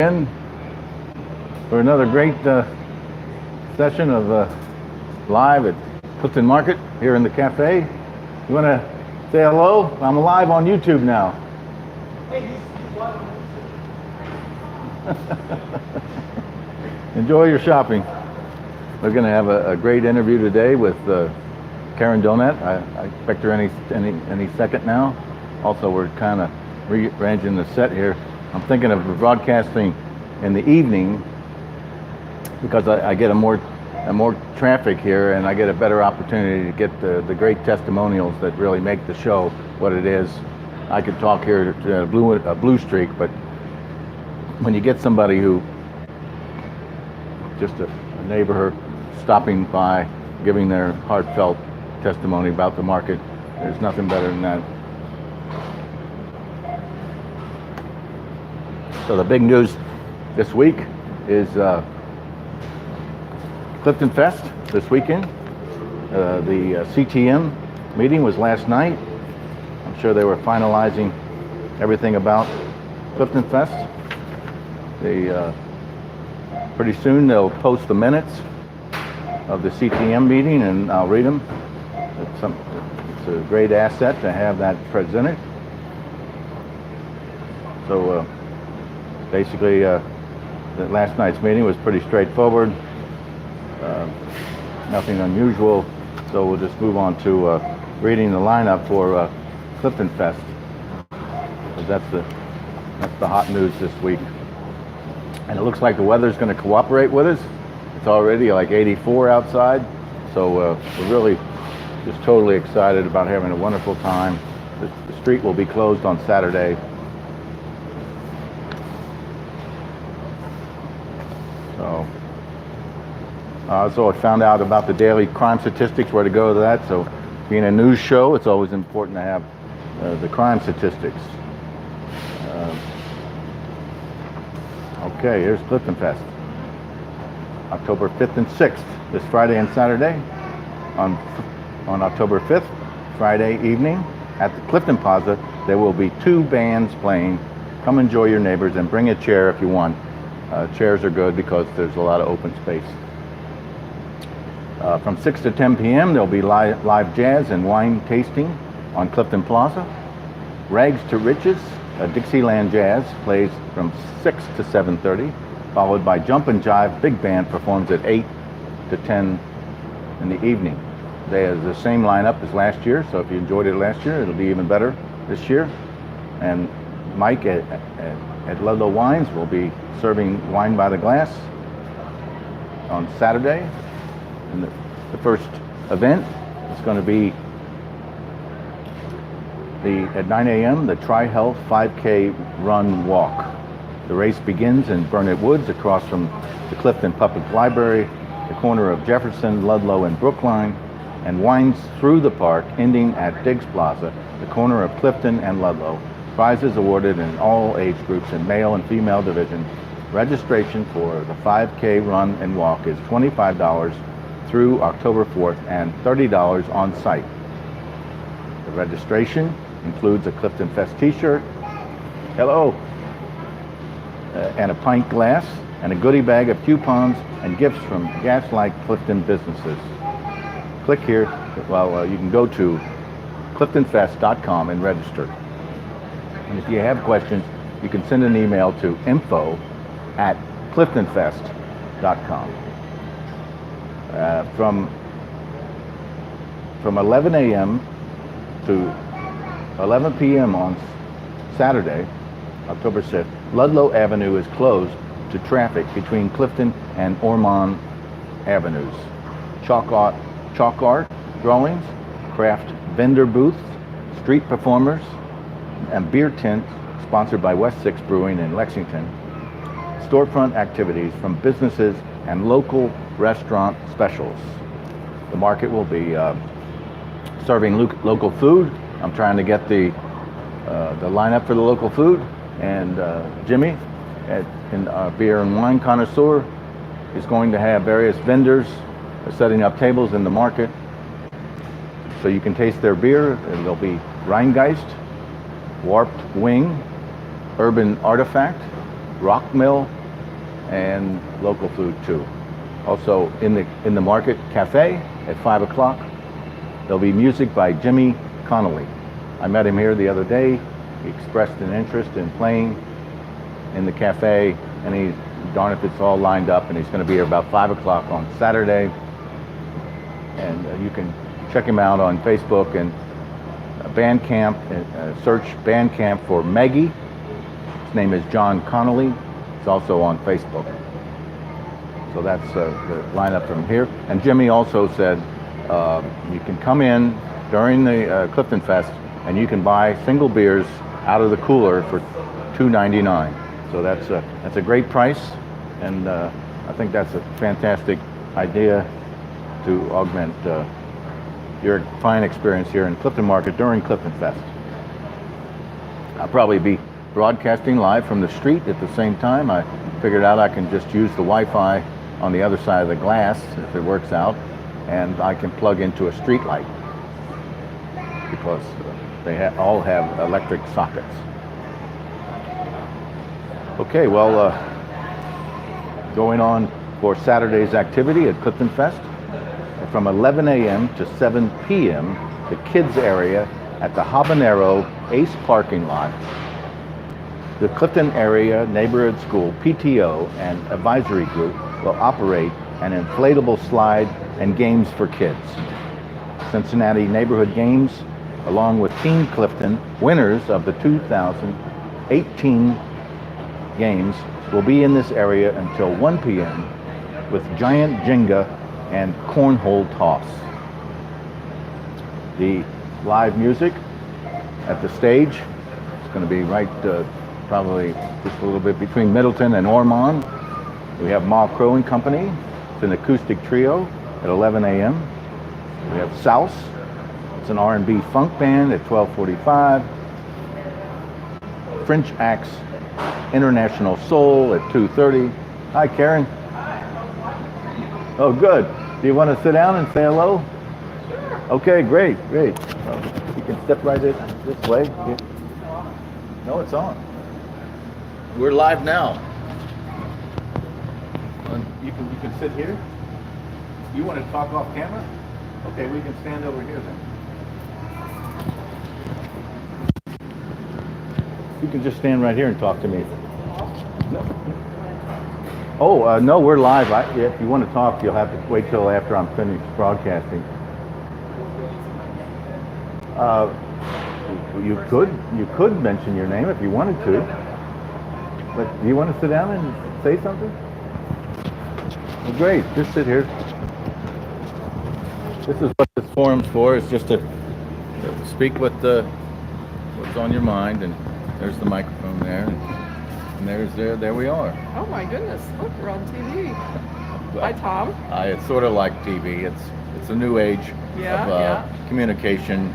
Again for another great session of live at Clifton Market here in the cafe. You want to say hello? I'm live on YouTube now. Enjoy your shopping. We're going to have a great interview today with Karen Genet. I expect her any second now. Also, we're kind of rearranging the set here. I'm thinking of broadcasting in the evening because I get a more traffic here, and I get a better opportunity to get the great testimonials that really make the show what it is. I could talk here to a blue streak, but when you get somebody who just a neighbor stopping by, giving their heartfelt testimony about the market, there's nothing better than that. So the big news this week is CliftonFest this weekend. The CTM meeting was last night. I'm sure they were finalizing everything about CliftonFest. Pretty soon they'll post the minutes of the CTM meeting, and I'll read them. It's a great asset to have that presented. So basically, last night's meeting was pretty straightforward, nothing unusual. So we'll just move on to reading the lineup for CliftonFest. That's the hot news this week. And it looks like the weather's going to cooperate with us. It's already like 84 outside, so we're really just totally excited about having a wonderful time. The street will be closed on Saturday. So I found out about the daily crime statistics, where to go to that. So being a news show, it's always important to have the crime statistics. Okay, here's CliftonFest. October 5th and 6th, this Friday and Saturday. On October 5th, Friday evening, at the Clifton Plaza, there will be 2 bands playing. Come enjoy your neighbors and bring a chair if you want. Chairs are good because there's a lot of open space. From 6 to 10 p.m. there'll be live jazz and wine tasting on Clifton Plaza. Rags to Riches, Dixieland Jazz, plays from 6 to 7:30, followed by Jump and Jive Big Band performs at 8 to 10 in the evening. They have the same lineup as last year, so if you enjoyed it last year, it'll be even better this year. And Mike at Ludlow Wines will be serving wine by the glass on Saturday. And the first event is going to be at 9 a.m. the Tri-Health 5K Run Walk. The race begins in Burnett Woods across from the Clifton Public Library, the corner of Jefferson, Ludlow, and Brookline, and winds through the park, ending at Diggs Plaza, the corner of Clifton and Ludlow. Prizes awarded in all age groups in male and female division. Registration for the 5K Run and Walk is $25 through October 4th and $30 on site. The registration includes a CliftonFest t-shirt, hello, and a pint glass, and a goodie bag of coupons and gifts from Gaslight Clifton businesses. Click here. You can go to CliftonFest.com and register. And if you have questions, you can send an email to info@CliftonFest.com. From 11 a.m. to 11 p.m. on Saturday, October 6th, Ludlow Avenue is closed to traffic between Clifton and Ormond Avenues. Chalk art drawings, craft vendor booths, street performers, and beer tent sponsored by West 6 Brewing in Lexington. Storefront activities from businesses and local restaurant specials. The market will be serving local food. I'm trying to get the lineup for the local food, and Jimmy in Beer and Wine Connoisseur is going to have various vendors setting up tables in the market so you can taste their beer. There'll be Rheingeist, Warped Wing, Urban Artifact, rock mill, and local food too. Also in the Market Cafe at 5 o'clock, there'll be music by Jimmy Connolly. I met him here the other day. He expressed an interest in playing in the cafe, and darn if it's all lined up, and he's going to be here about 5 o'clock on Saturday. And you can check him out on Facebook and Bandcamp, search Bandcamp for Maggie. His name is John Connolly. It's also on Facebook. So that's the lineup from here. And Jimmy also said you can come in during the CliftonFest and you can buy single beers out of the cooler for $2.99. So that's a great price, and I think that's a fantastic idea to augment your fine experience here in Clifton Market during CliftonFest. I'll probably be broadcasting live from the street at the same time. I figured out I can just use the Wi-Fi on the other side of the glass if it works out, and I can plug into a street light because they all have electric sockets. Okay, well, going on for Saturday's activity at CliftonFest, from 11 a.m. to 7 p.m., the kids area at the Habanero Ace parking lot. The Clifton Area Neighborhood School PTO and Advisory Group will operate an inflatable slide and games for kids. Cincinnati Neighborhood Games, along with Team Clifton, winners of the 2018 games, will be in this area until 1 p.m. with giant Jenga and cornhole toss. The live music at the stage is going to be right probably just a little bit between Middleton and Ormond. We have Ma Crow and Company. It's an acoustic trio at 11 a.m. We have Souse. It's an R&B funk band at 12:45. French Axe International Soul at 2:30. Hi, Karen. Oh, good. Do you want to sit down and say hello? Sure. Okay, great. You can step right in this way. Yeah. No, it's on. We're live now. You can sit here. You want to talk off camera? Okay, we can stand over here then. You can just stand right here and talk to me. No. Oh, no, we're live. If you want to talk, you'll have to wait till after I'm finished broadcasting. You could mention your name if you wanted to. But do you want to sit down and say something? Well, great. Just sit here. This is what this forum's for. It's just to speak what's on your mind. And there's the microphone there. And there we are. Oh my goodness! Look, we're on TV. Hi, Tom. It's sort of like TV. It's a new age of communication.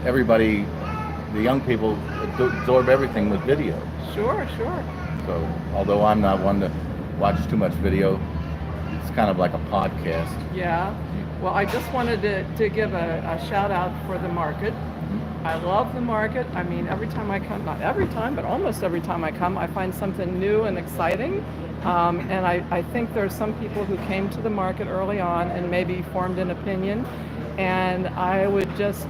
Everybody, the young people, absorb everything with video. Sure. So, although I'm not one to watch too much video, it's kind of like a podcast. Yeah. Well, I just wanted to give a shout out for the market. I love the market. I mean, every time I come, not every time, but almost every time I come, I find something new and exciting. And I think there's some people who came to the market early on and maybe formed an opinion. And I would just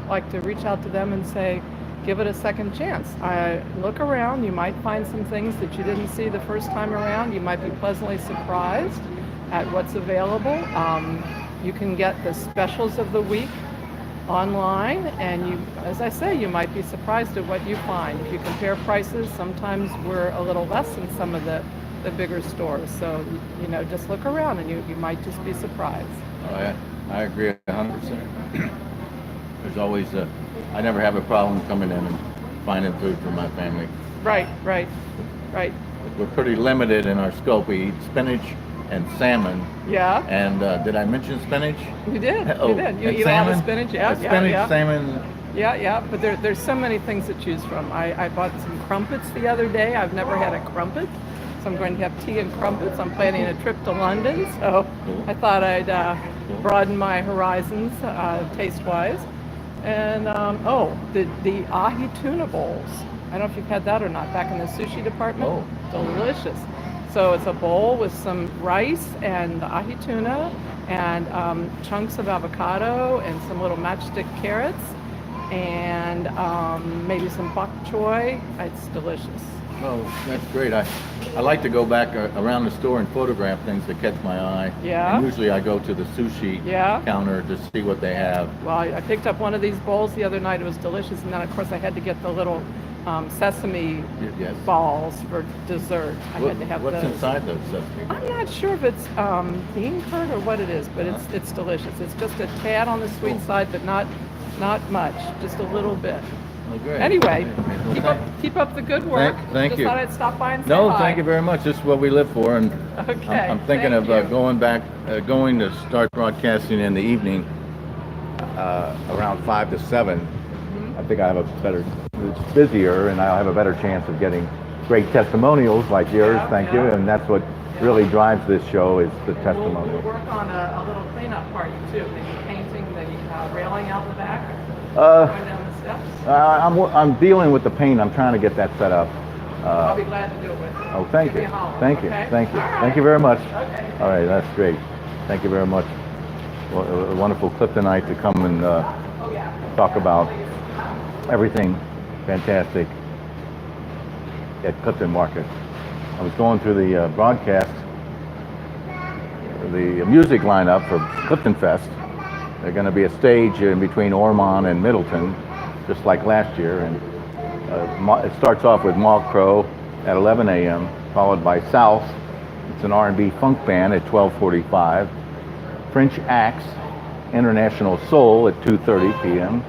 like to reach out to them and say, give it a second chance. Look around. You might find some things that you didn't see the first time around. You might be pleasantly surprised at what's available. You can get the specials of the week online, and you, as I say, you might be surprised at what you find. If you compare prices, sometimes we're a little less than some of the bigger stores. So, just look around and you might just be surprised. Oh, I agree 100%. There's always I never have a problem coming in and finding food for my family. Right. We're pretty limited in our scope. We eat spinach and salmon. Yeah. And did I mention spinach? You did. Oh, you did. You eat salmon? a lot of spinach. Yeah. Spinach, salmon. Yeah. But there's so many things to choose from. I bought some crumpets the other day. I've never had a crumpet, so I'm going to have tea and crumpets. I'm planning a trip to London, so cool. I thought I'd broaden my horizons taste-wise. And the ahi tuna bowls. I don't know if you've had that or not, back in the sushi department. Oh. Delicious. So it's a bowl with some rice and ahi tuna and chunks of avocado and some little matchstick carrots and maybe some bok choy. It's delicious. Oh, that's great. I like to go back around the store and photograph things that catch my eye. Yeah. And usually I go to the sushi counter to see what they have. Well, I picked up one of these bowls the other night. It was delicious. And then, of course, I had to get the little sesame balls for dessert. I had to have what's those. inside those sesame balls? I'm not sure if it's bean curd or what it is, but it's delicious. It's just a tad on the sweet side, but not much, just a little bit. Oh, great. Anyway, Well, keep up the good work. Thank just you. thought I'd stop by and say No, hi. thank you very much. This is what we live for, and Okay, I'm thinking thank of you. going to start broadcasting in the evening around 5 to 7. I think I have it's busier, and I'll have a better chance of getting great testimonials like yours. Thank you, and that's what really drives this show is the testimonial. We'll work on a little cleanup party too, maybe painting the railing out the back, going down the steps. I'm dealing with the paint. I'm trying to get that set up. I'll be glad to do it with you. Oh, thank Give you. me a holler, Thank you. okay? Thank you. All right. Thank you very much. Okay. All right, that's great. Thank you very much. Well, a wonderful Cliftonite to come and talk about everything fantastic at Clifton Market. I was going through the broadcast, the music lineup for CliftonFest. There's going to be a stage in between Ormond and Middleton, just like last year. And it starts off with Maw Crow at 11 a.m., followed by South. It's an R&B funk band at 12:45. French Axe, International Soul at 2:30 p.m.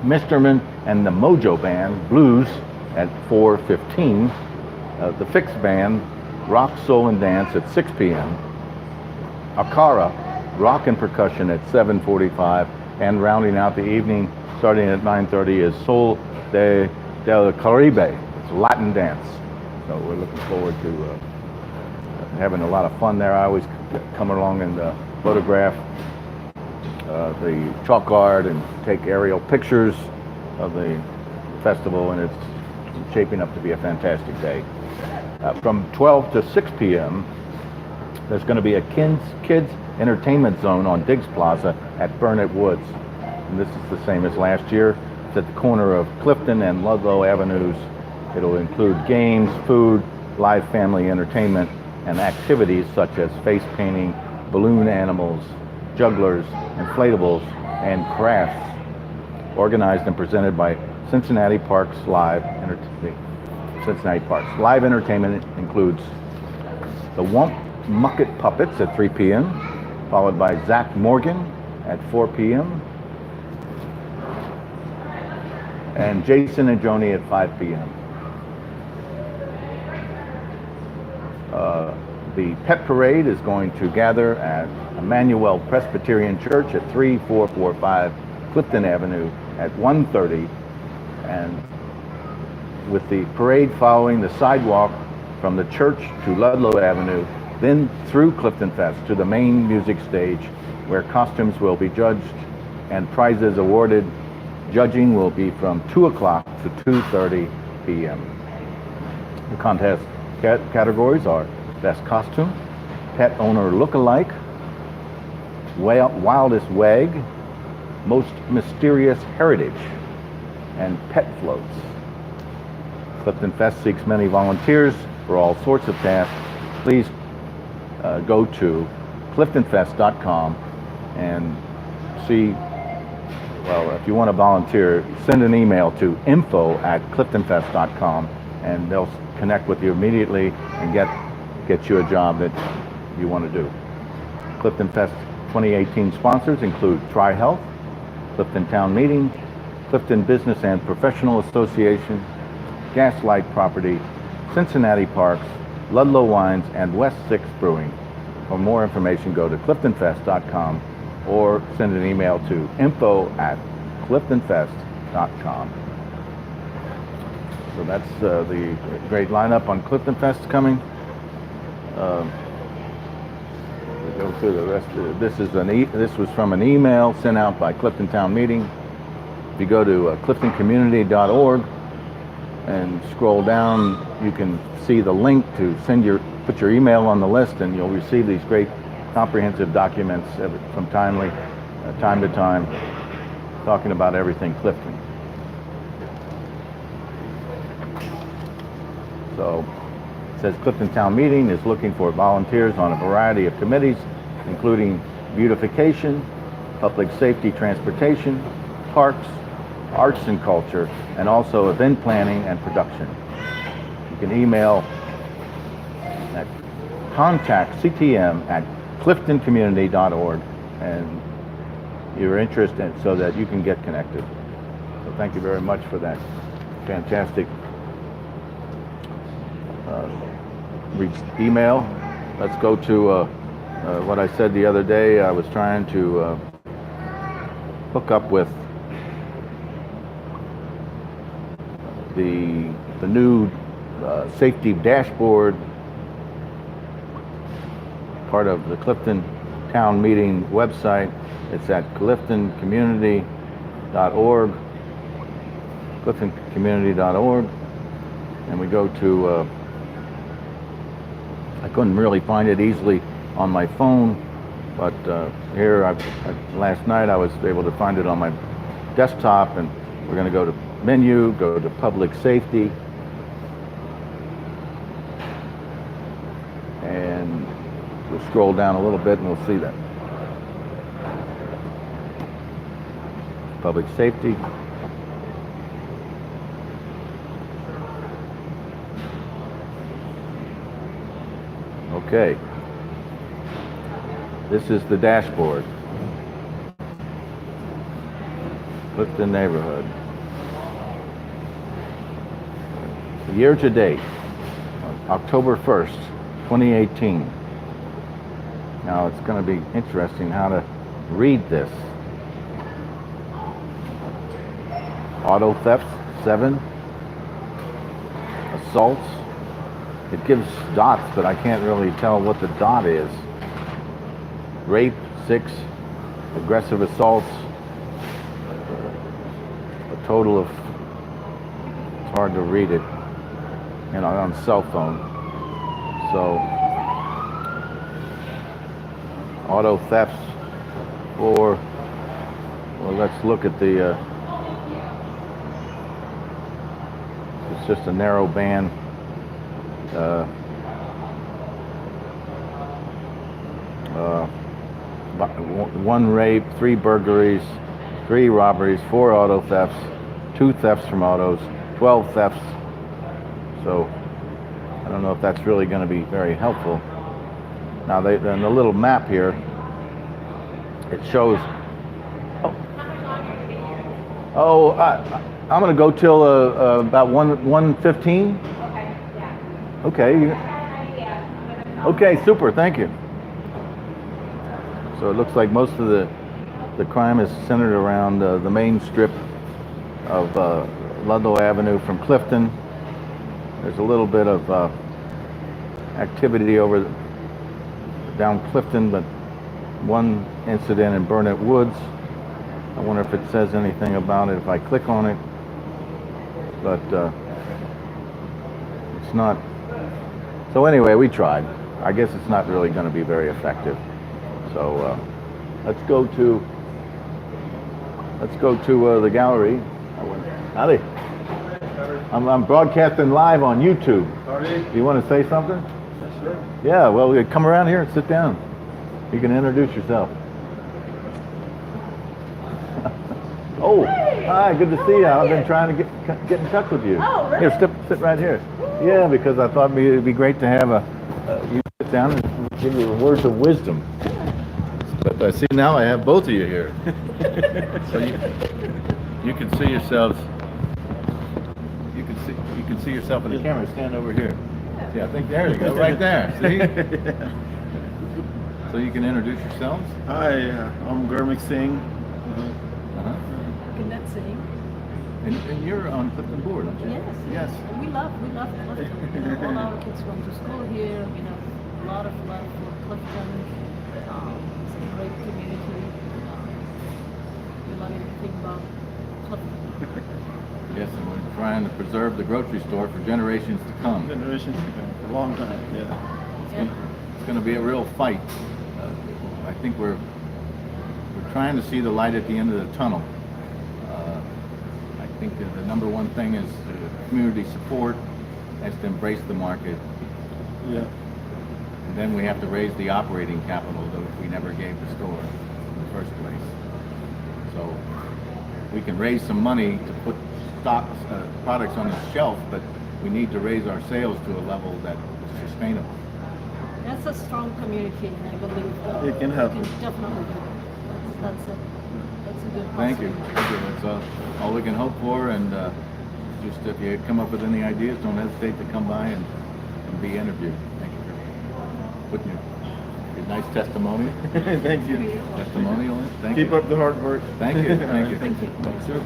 Misterman and the Mojo Band, Blues at 4:15. The Fix Band, Rock, Soul, and Dance at 6 p.m. Akara, Rock and Percussion at 7:45. And rounding out the evening, starting at 9:30, is Sol del Caribe. It's Latin dance. So we're looking forward to having a lot of fun there. I always come along and photograph the chalk art and take aerial pictures of the festival, and it's shaping up to be a fantastic day. From 12 to 6 p.m., there's going to be a kids entertainment zone on Diggs Plaza at Burnett Woods. And this is the same as last year. It's at the corner of Clifton and Ludlow Avenues. It'll include games, food, live family entertainment, and activities such as face painting, balloon animals, jugglers, inflatables, and crafts. Organized and presented by Cincinnati Parks Live Cincinnati Parks. Live entertainment includes the Wump Mucket Puppets at 3 p.m., followed by Zach Morgan at 4 p.m., and Jason and Joni at 5 p.m. The Pet Parade is going to gather at Emmanuel Presbyterian Church at 3445 Clifton Avenue at 1:30, and with the parade following the sidewalk from the church to Ludlow Avenue, then through CliftonFest to the main music stage, where costumes will be judged and prizes awarded. Judging will be from 2 o'clock to 2:30 p.m. The contest categories are Best Costume, Pet Owner Look-alike, Wildest Wag, Most Mysterious Heritage, and Pet Floats. CliftonFest seeks many volunteers for all sorts of tasks. Please go to CliftonFest.com and see, well, if you want to volunteer, send an email to info@CliftonFest.com and they'll connect with you immediately and get you a job that you want to do. CliftonFest 2018 sponsors include Tri-Health, Clifton Town Meeting, Clifton Business and Professional Association, Gaslight Property, Cincinnati Parks, Ludlow Wines, and West 6 Brewing. For more information, go to CliftonFest.com or send an email to info@CliftonFest.com. So that's the great lineup on CliftonFest coming. We'll go through the rest of it. This was from an email sent out by Clifton Town Meeting. If you go to cliftoncommunity.org, and scroll down, you can see the link to put your email on the list, and you'll receive these great comprehensive documents from time to time, talking about everything Clifton. So it says Clifton Town Meeting is looking for volunteers on a variety of committees, including beautification, public safety, transportation, parks, arts and culture, and also event planning and production. You can email at contactctm@cliftoncommunity.org and your interest, and so that you can get connected. So thank you very much for that fantastic email. Let's go to what I said the other day. I was trying to hook up with the new safety dashboard, part of the Clifton Town Meeting website. It's at cliftoncommunity.org, cliftoncommunity.org, and we go to, I couldn't really find it easily on my phone, but here, last night I was able to find it on my desktop, and we're going to go to menu, go to public safety, and we'll scroll down a little bit and we'll see that. Public safety. Okay. This is the dashboard. Clifton neighborhood. Year to date, October 1st, 2018. Now it's going to be interesting how to read this. Auto thefts, 7. Assaults. It gives dots, but I can't really tell what the dot is. Rape, 6. Aggressive assaults. A total of, it's hard to read it, you know, on cell phone. So, auto thefts, 4. Well, let's look at the, it's just a narrow band. One rape, 3 burglaries, 3 robberies, 4 auto thefts, 2 thefts from autos, 12 thefts. So I don't know if that's really going to be very helpful. Now, in the little map here, it shows. I'm going to go till about 1:15. Okay. Okay, super. Thank you. So it looks like most of the crime is centered around the main strip of Ludlow Avenue from Clifton. There's a little bit of activity down Clifton, but one incident in Burnett Woods. I wonder if it says anything about it if I click on it, but it's not. So anyway, we tried. I guess it's not really going to be very effective. So let's go to the gallery. Howdy. I'm broadcasting live on YouTube. Howdy. Do you want to say something? Yes, sir. Yeah, well, come around here and sit down. You can introduce yourself. Oh, hi, good to see you. I've been trying to get in touch with you. Oh, really? Here, sit right here. Yeah, because I thought it'd be great to have you sit down and give you words of wisdom. But I see now I have both of you here. So you can see yourselves. You can see yourself in the camera. Stand over here. Yeah, I think there you go, right there. See? So you can introduce yourselves. Hi, I'm Gurmik Singh. Genet Singh. And you're on Clifton board, aren't you? Yes. We love Clifton. All our kids come to school here. We have a lot of love for Clifton. It's a great community. We love everything about Clifton. Yes, and we're trying to preserve the grocery store for generations to come. Generations ago, a long time, yeah. It's going to be a real fight. I think we're trying to see the light at the end of the tunnel. I think that the number one thing is community support, has to embrace the market, Yeah. and then we have to raise the operating capital that we never gave the store in the first place. So we can raise some money to put products on the shelf, but we need to raise our sales to a level that is sustainable. That's a strong community, and I believe It can help. we can definitely do it. That's a good Thank you. possibility. Thank you. That's all we can hope for, and just if you come up with any ideas, don't hesitate to come by and be interviewed. Thank you for putting your nice testimony. Thank you. Testimonial. Thank you. Keep up the hard work. Thank you. Thank you. Thank you. Sure.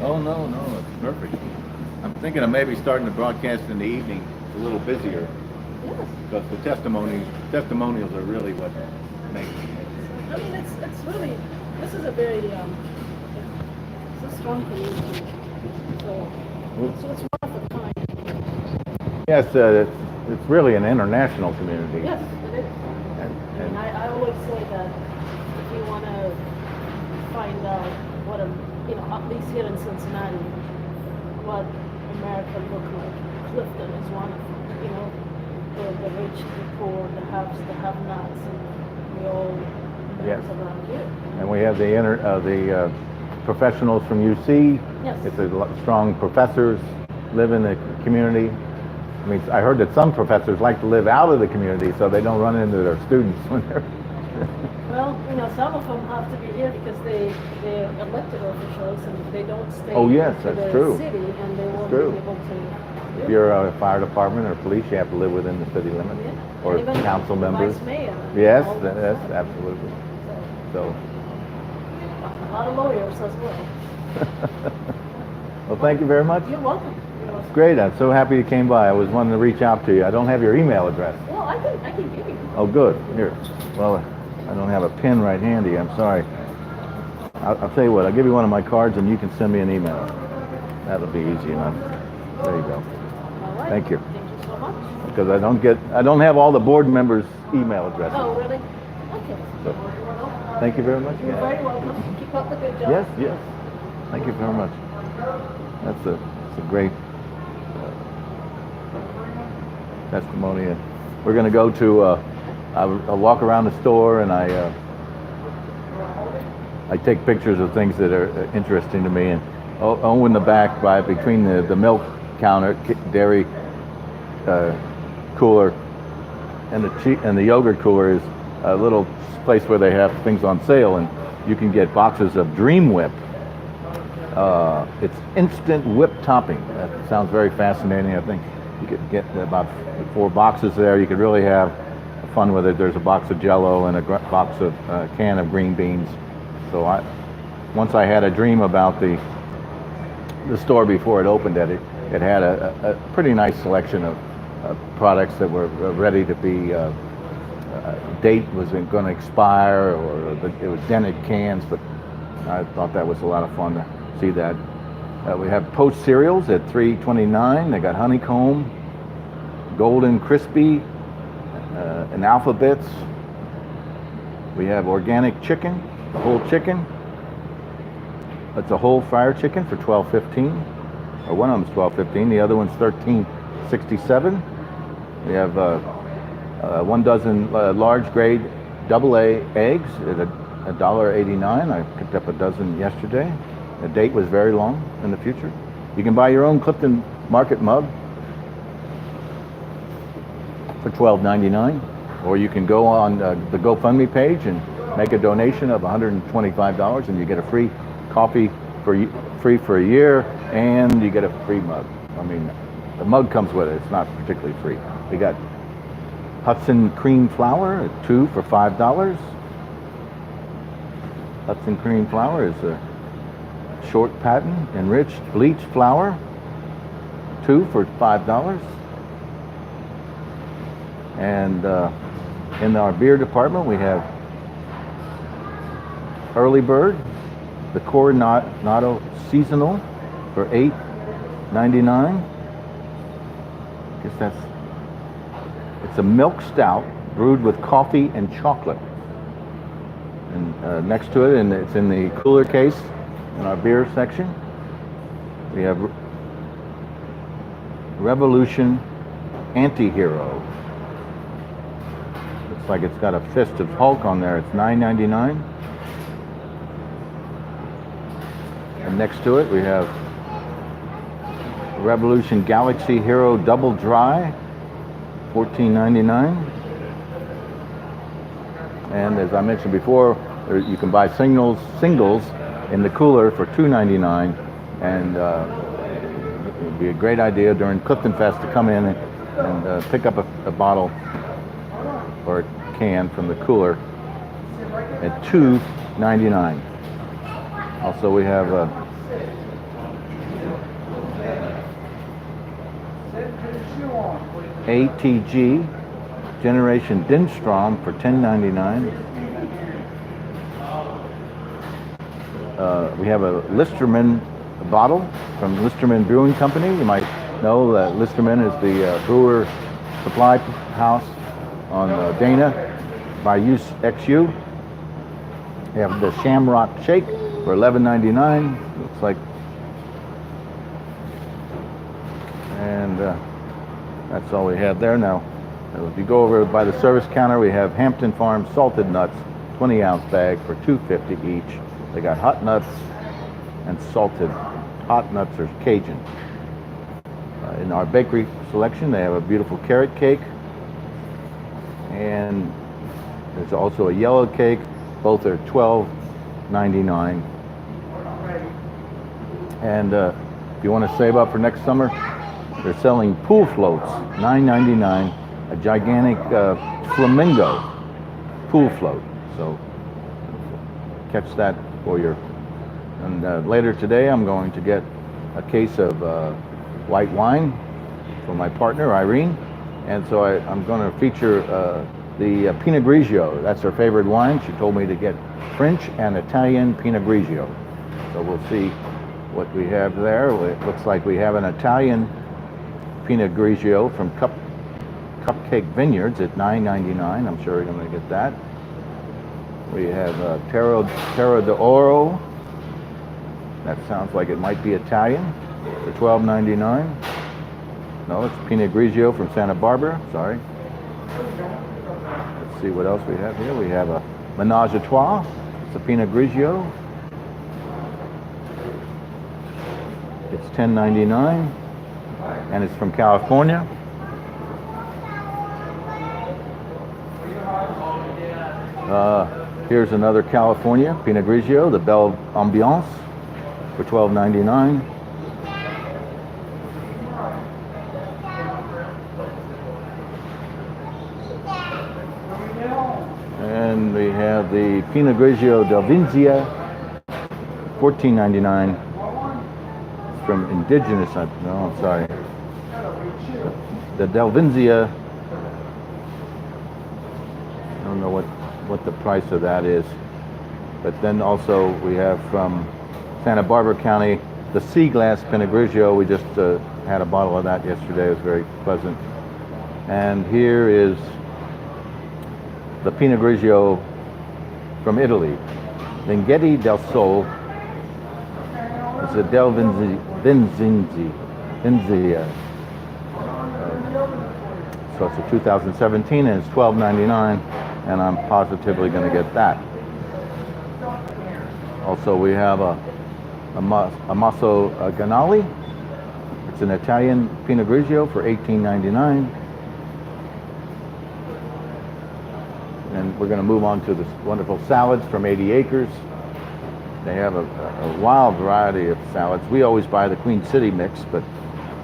Oh, no, it's perfect. I'm thinking of maybe starting to broadcast in the evening. It's a little busier Yes. because the testimonials are really what make I mean, it's really, this is a very, it's a strong community. So it's one of a kind. Yes, it's really an international community. Yes, it is. And I always say that if you want to find out what at least here in Cincinnati, what America looks like, Clifton is one of them. The rich, the poor, the haves, the have-nots, and we all Yes. live around here. And we have the professionals from UC. Yes. It's strong professors live in the community. I mean, I heard that some professors like to live out of the community so they don't run into their students when they're. Well, some of them have to be here because they're elected officials and they don't stay Oh, yes, to that's the true. city and they won't true. be able to. If you're a fire department or police, you have to live within the city limits, Yeah. or Even council the members. Vice mayor. and Yes, all that that's stuff. absolutely. So, A lot of lawyers as well. well, thank you very much. You're welcome. You're welcome. Great. I'm so happy you came by. I was wanting to reach out to you. I don't have your email address. Well, I can give you. Oh, good. Here. Well, I don't have a pen right handy. I'm sorry. I'll tell you what. I'll give you one of my cards, and you can send me an email. That'll be easy enough. There you go. All right. Thank you. Thank you so much. Because I don't have all the board members' email addresses. Oh, really? Okay. So, thank you very much. You're very welcome. Keep up the good job. Yes. Thank you very much. That's a great testimony. And we're going to go to. I'll walk around the store and I take pictures of things that are interesting to me. And in the back, between the milk counter, dairy cooler, and the yogurt cooler is a little place where they have things on sale, and you can get boxes of Dream Whip. It's instant whip topping. That sounds very fascinating. I think you could get about 4 boxes there. You could really have fun with it. There's a box of Jell-O and a can of green beans. So once I had a dream about the store before it opened. It had a pretty nice selection of products that were ready to be. Date was going to expire, or it was dented cans, but I thought that was a lot of fun to see that. We have Post cereals at $3.29. They got honeycomb, golden crispy, and alphabets. We have organic chicken, whole chicken. It's a whole fryer chicken for $12.15, or one of them's $12.15. The other one's $13.67. We have 1 dozen large grade AA eggs at $1.89. I picked up a dozen yesterday. The date was very long in the future. You can buy your own Clifton Market mug for $12.99, or you can go on the GoFundMe page and make a donation of $125, and you get a free coffee free for a year, and you get a free mug. I mean, the mug comes with it. It's not particularly free. We got Hudson cream flour at 2 for $5. Hudson cream flour is a short patent enriched bleached flour, 2 for $5. And in our beer department, we have Early Bird, the Coronado Seasonal for $12.99. Guess it's a milk stout brewed with coffee and chocolate. And next to it, and it's in the cooler case in our beer section, we have Revolution Anti-Hero. Looks like it's got a fist of Hulk on there. It's $9.99. And next to it, we have Revolution Galaxy Hero Double Dry, $14.99. And as I mentioned before, you can buy singles in the cooler for $2.99. And it would be a great idea during CliftonFest to come in and pick up a bottle or a can from the cooler at $2.99. Also, we have ATG Generation Dinstrom for $10.99. We have a Listerman bottle from Listerman Brewing Company. You might know that Listerman is the brewer supply house on Dana by XU. We have the Shamrock Shake for $11.99. Looks like, and that's all we have there now. If you go over by the service counter, we have Hampton Farms salted nuts, 20-ounce bag for $2.50 each. They got hot nuts and salted hot nuts or Cajun. In our bakery selection, they have a beautiful carrot cake, and there's also a yellow cake. Both are $12.99. And if you want to save up for next summer, they're selling pool floats, $9.99. A gigantic flamingo pool float. So catch that for your. And later today, I'm going to get a case of white wine for my partner, Irene. And so I'm going to feature the Pinot Grigio. That's her favorite wine. She told me to get French and Italian Pinot Grigio. So we'll see what we have there. It looks like we have an Italian Pinot Grigio from Cupcake Vineyards at $9.99. I'm sure you're going to get that. We have Terra d'Oro. That sounds like it might be Italian for $12.99. No, it's Pinot Grigio from Santa Barbara. Sorry. Let's see what else we have here. We have a Menage a Trois. It's a Pinot Grigio. It's $10.99, and it's from California. Here's another California Pinot Grigio, the Belle Ambiance, for $12.99. And we have the Pinot Grigio Delvinzia, $14.99. From indigenous, no, I'm sorry. The Delvinzia, I don't know what the price of that is. But then also we have from Santa Barbara County, the Sea Glass Pinot Grigio. We just had a bottle of that yesterday. It was very pleasant. And here is the Pinot Grigio from Italy, Linghetti del Sol. It's a Delvinzia. So it's a 2017, and it's $12.99, and I'm positively going to get that. Also, we have a Masso Ganali. It's an Italian Pinot Grigio for $18.99. And we're going to move on to the wonderful salads from 80 Acres. They have a wild variety of salads. We always buy the Queen City mix, but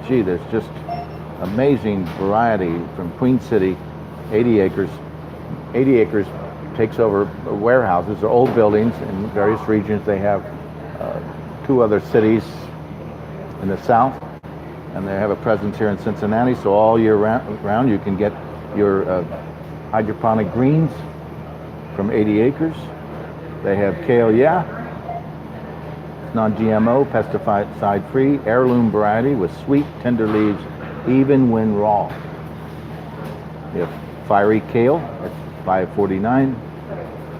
gee, there's just amazing variety from Queen City, 80 Acres. 80 Acres takes over warehouses or old buildings in various regions. They have 2 other cities in the south, and they have a presence here in Cincinnati. So all year round you can get your hydroponic greens from 80 Acres. They have kale, non-GMO, pesticide-free, heirloom variety with sweet, tender leaves, even when raw. We have fiery kale at $5.49.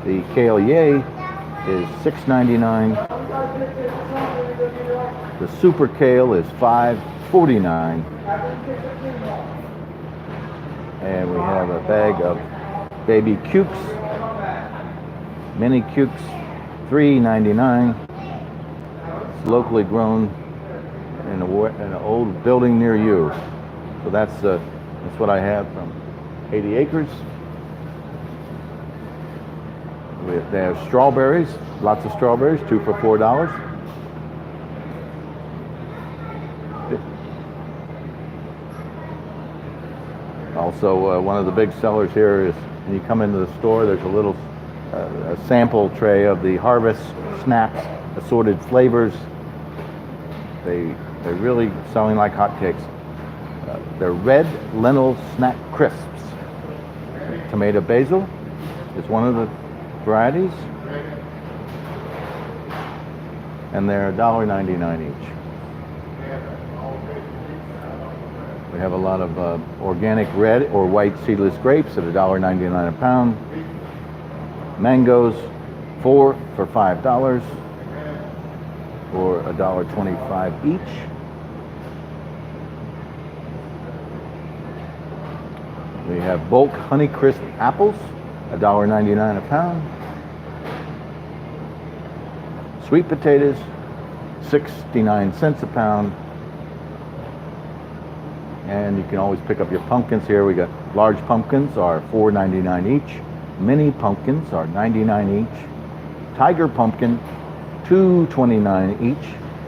The kale yay is $6.99. The super kale is $5.49. And we have a bag of baby cukes, mini cukes, $3.99. It's locally grown in an old building near you. So that's what I have from 80 acres. They have strawberries, lots of strawberries, 2 for $4. Also, one of the big sellers here is when you come into the store, there's a little a sample tray of the Harvest snacks, assorted flavors. They're really selling like hotcakes. They're red lentil snack crisps. Tomato basil is one of the varieties, and they're $1.99 each. We have a lot of organic red or white seedless grapes at $1.99 a pound. Mangoes, 4 for $5 or $1.25 each. We have bulk Honeycrisp apples, $1.99 a pound. Sweet potatoes, 69 cents a pound. And you can always pick up your pumpkins here. We got large pumpkins are $4.99 each. Mini pumpkins are $99 each. Tiger pumpkin, $2.29 each.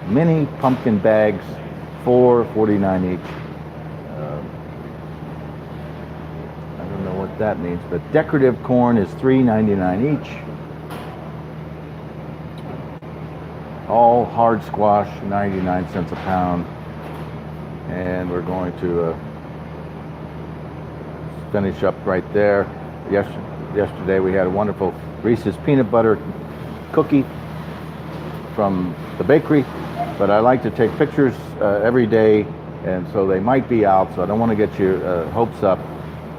Mini pumpkin bags, $4.49 each. I don't know what that means, but decorative corn is $3.99 each. All hard squash, 99 cents a pound. And we're going to finish up right there. Yesterday we had a wonderful Reese's peanut butter cookie from the bakery, but I like to take pictures every day, and so they might be out, so I don't want to get your hopes up.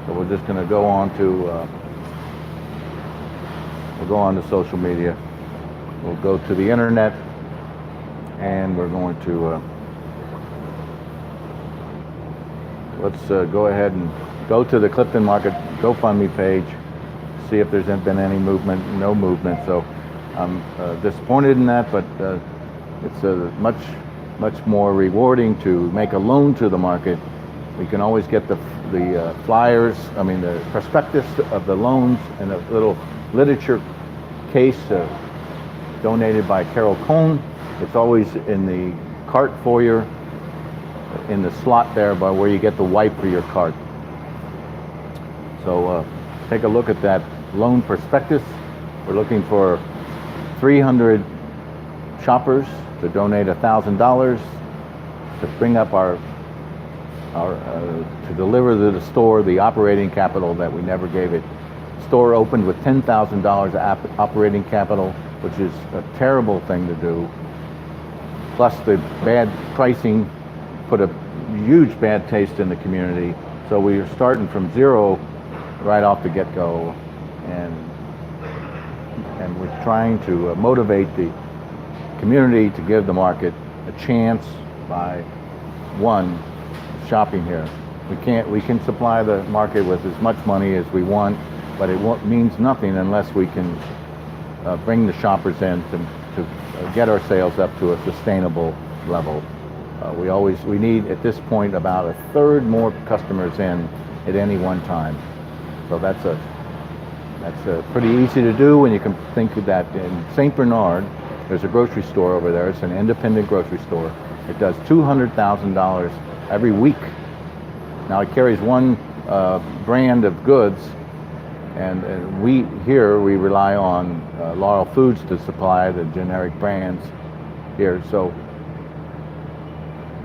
So we're just going to go on to social media. We'll go to the internet, and we're going to let's go ahead and go to the Clifton Market GoFundMe page, see if there's been any movement. No movement, so I'm disappointed in that, but it's much more rewarding to make a loan to the market. We can always get the flyers, the prospectus of the loans in a little literature case donated by Carol Cohn. It's always in the cart foyer, in the slot there by where you get the wipe for your cart. So take a look at that loan prospectus. We're looking for 300 shoppers to donate $1,000 to bring up our to deliver to the store the operating capital that we never gave it. Store opened with $10,000 operating capital, which is a terrible thing to do. Plus the bad pricing put a huge bad taste in the community. So we are starting from zero right off the get-go, and we're trying to motivate the community to give the market a chance by one, shopping here. We can supply the market with as much money as we want, but it means nothing unless we can bring the shoppers in to get our sales up to a sustainable level. We need at this point about a third more customers in at any one time. So that's pretty easy to do when you can think of that. In St. Bernard, there's a grocery store over there. It's an independent grocery store. It does $200,000 every week. Now it carries one brand of goods, and we rely on Laurel Foods to supply the generic brands here. So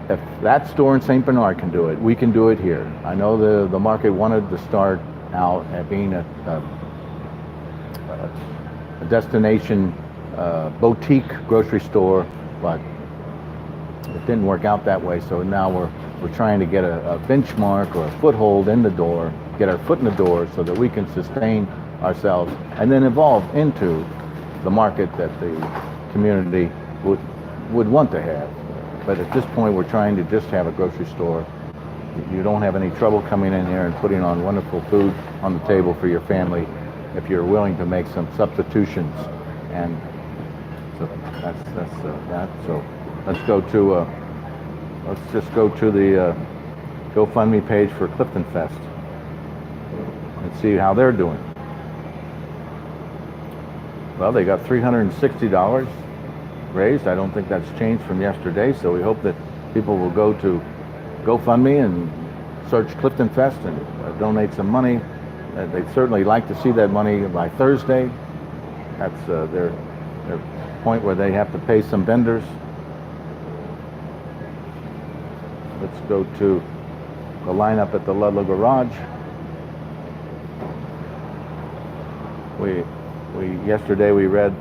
if that store in St. Bernard can do it, we can do it here. I know the market wanted to start out at being a destination boutique grocery store but it didn't work out that way. So now we're trying to get a benchmark or a foothold in the door, get our foot in the door so that we can sustain ourselves and then evolve into the market that the community would want to have. But at this point, we're trying to just have a grocery store. You don't have any trouble coming in here and putting on wonderful food on the table for your family if you're willing to make some substitutions. And so that's that. So let's just go to the GoFundMe page for CliftonFest and see how they're doing. Well, they got $360 raised. I don't think that's changed from yesterday, so we hope that people will go to GoFundMe and search CliftonFest and donate some money. They'd certainly like to see that money by Thursday. That's their point where they have to pay some vendors. Let's go to the lineup at the Ludlow Garage. Yesterday we read,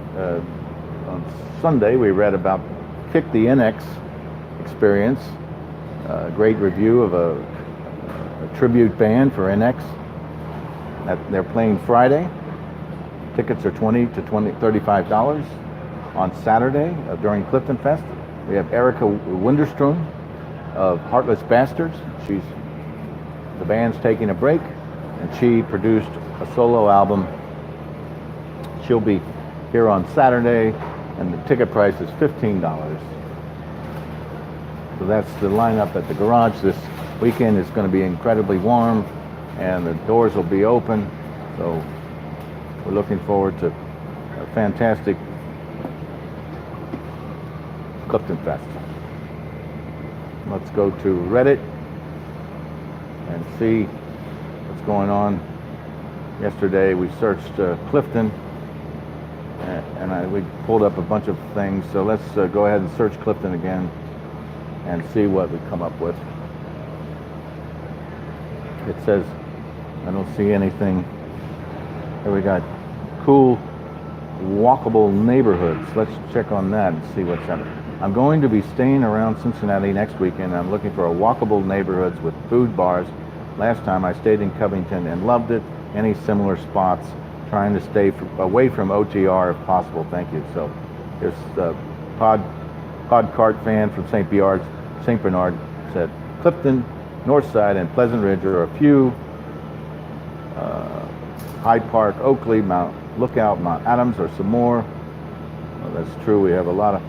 on Sunday we read about Kick the NX experience, a great review of a tribute band for NX. They're playing Friday. Tickets are $35 on Saturday during CliftonFest. We have Erica Winderstrom of Heartless Bastards. The band's taking a break, and she produced a solo album. She'll be here on Saturday, and the ticket price is $15. So that's the lineup at the garage. This weekend is going to be incredibly warm, and the doors will be open. So we're looking forward to a fantastic CliftonFest. Let's go to Reddit and see what's going on. Yesterday we searched Clifton, and we pulled up a bunch of things. So let's go ahead and search Clifton again and see what we come up with. It says, I don't see anything. Here we got cool walkable neighborhoods. Let's check on that and see what's happening. I'm going to be staying around Cincinnati next weekend. I'm looking for a walkable neighborhoods with food bars. Last time I stayed in Covington and loved it. Any similar spots? Trying to stay away from OTR if possible. Thank you. So there's the Pod Cart fan from St. Bernard said Clifton, Northside, and Pleasant Ridge are a few. Hyde Park, Oakley, Mount Lookout, Mount Adams are some more. Well, that's true. We have a lot of.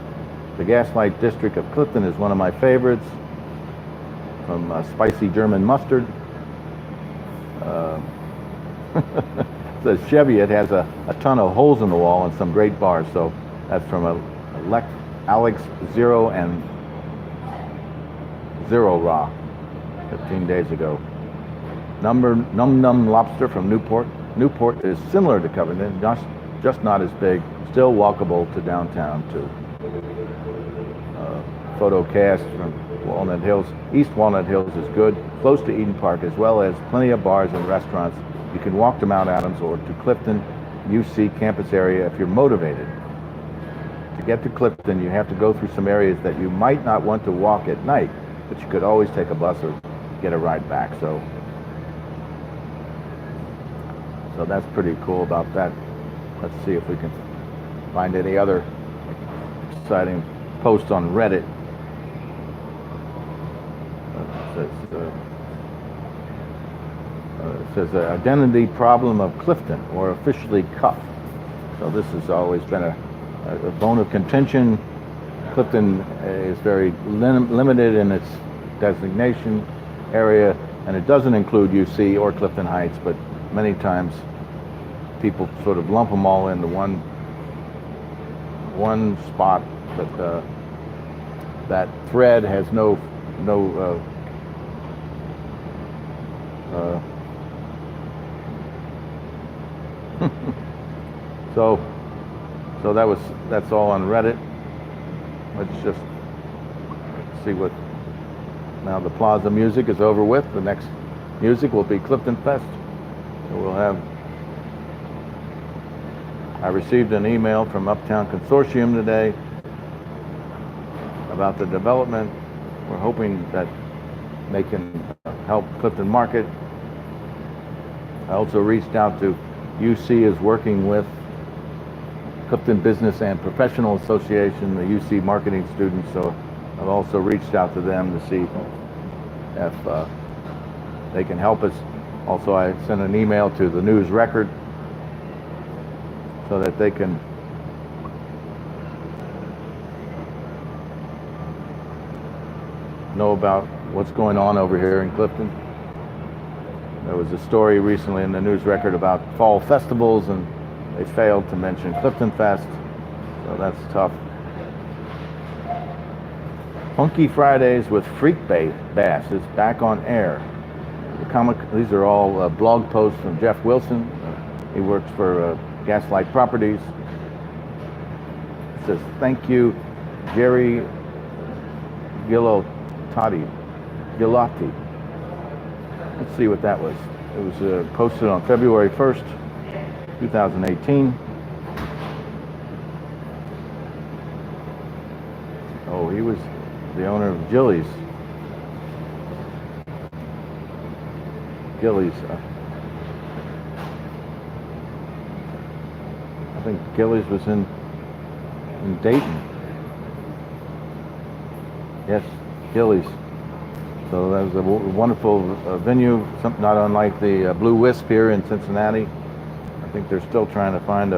The Gaslight District of Clifton is one of my favorites. From spicy German mustard. Says Chevy, it has a ton of holes in the wall and some great bars. So that's from Alex Zero and Zero Raw 15 days ago. Num Num Lobster from Newport. Newport is similar to Covington, just not as big, still walkable to downtown too. Photocast from Walnut Hills. East Walnut Hills is good, close to Eden Park, as well as plenty of bars and restaurants. You can walk to Mount Adams or to Clifton UC campus area if you're motivated. To get to Clifton, you have to go through some areas that you might not want to walk at night, but you could always take a bus or get a ride back. So that's pretty cool about that. Let's see if we can find any other exciting posts on Reddit. It says identity problem of Clifton, or officially Cuff. So this has always been a bone of contention. Clifton is very limited in its designation area, and it doesn't include UC or Clifton Heights, but many times people sort of lump them all into one spot. But that thread has no so that's all on Reddit. Let's just see what. Now the Plaza music is over with. The next music will be CliftonFest. So we'll have. I received an email from Uptown Consortium today about the development. We're hoping that they can help Clifton Market. I also reached out to UC is working with Clifton Business and Professional Association, the UC marketing students, so I've also reached out to them to see if they can help us. Also, I sent an email to the News Record so that they can know about what's going on over here in Clifton. There was a story recently in the News Record about fall festivals, and they failed to mention CliftonFest, so that's tough. Funky Fridays with Freak Bass is back on air. These are all blog posts from Jeff Wilson. He works for Gaslight Properties. It says, thank you, Jerry Gilotti. Let's see what that was. It was posted on February 1st, 2018. Oh, he was the owner of Gillies. I think Gillies was in Dayton. Yes, Gillies. So that was a wonderful venue, not unlike the Blue Wisp here in Cincinnati. I think they're still trying to find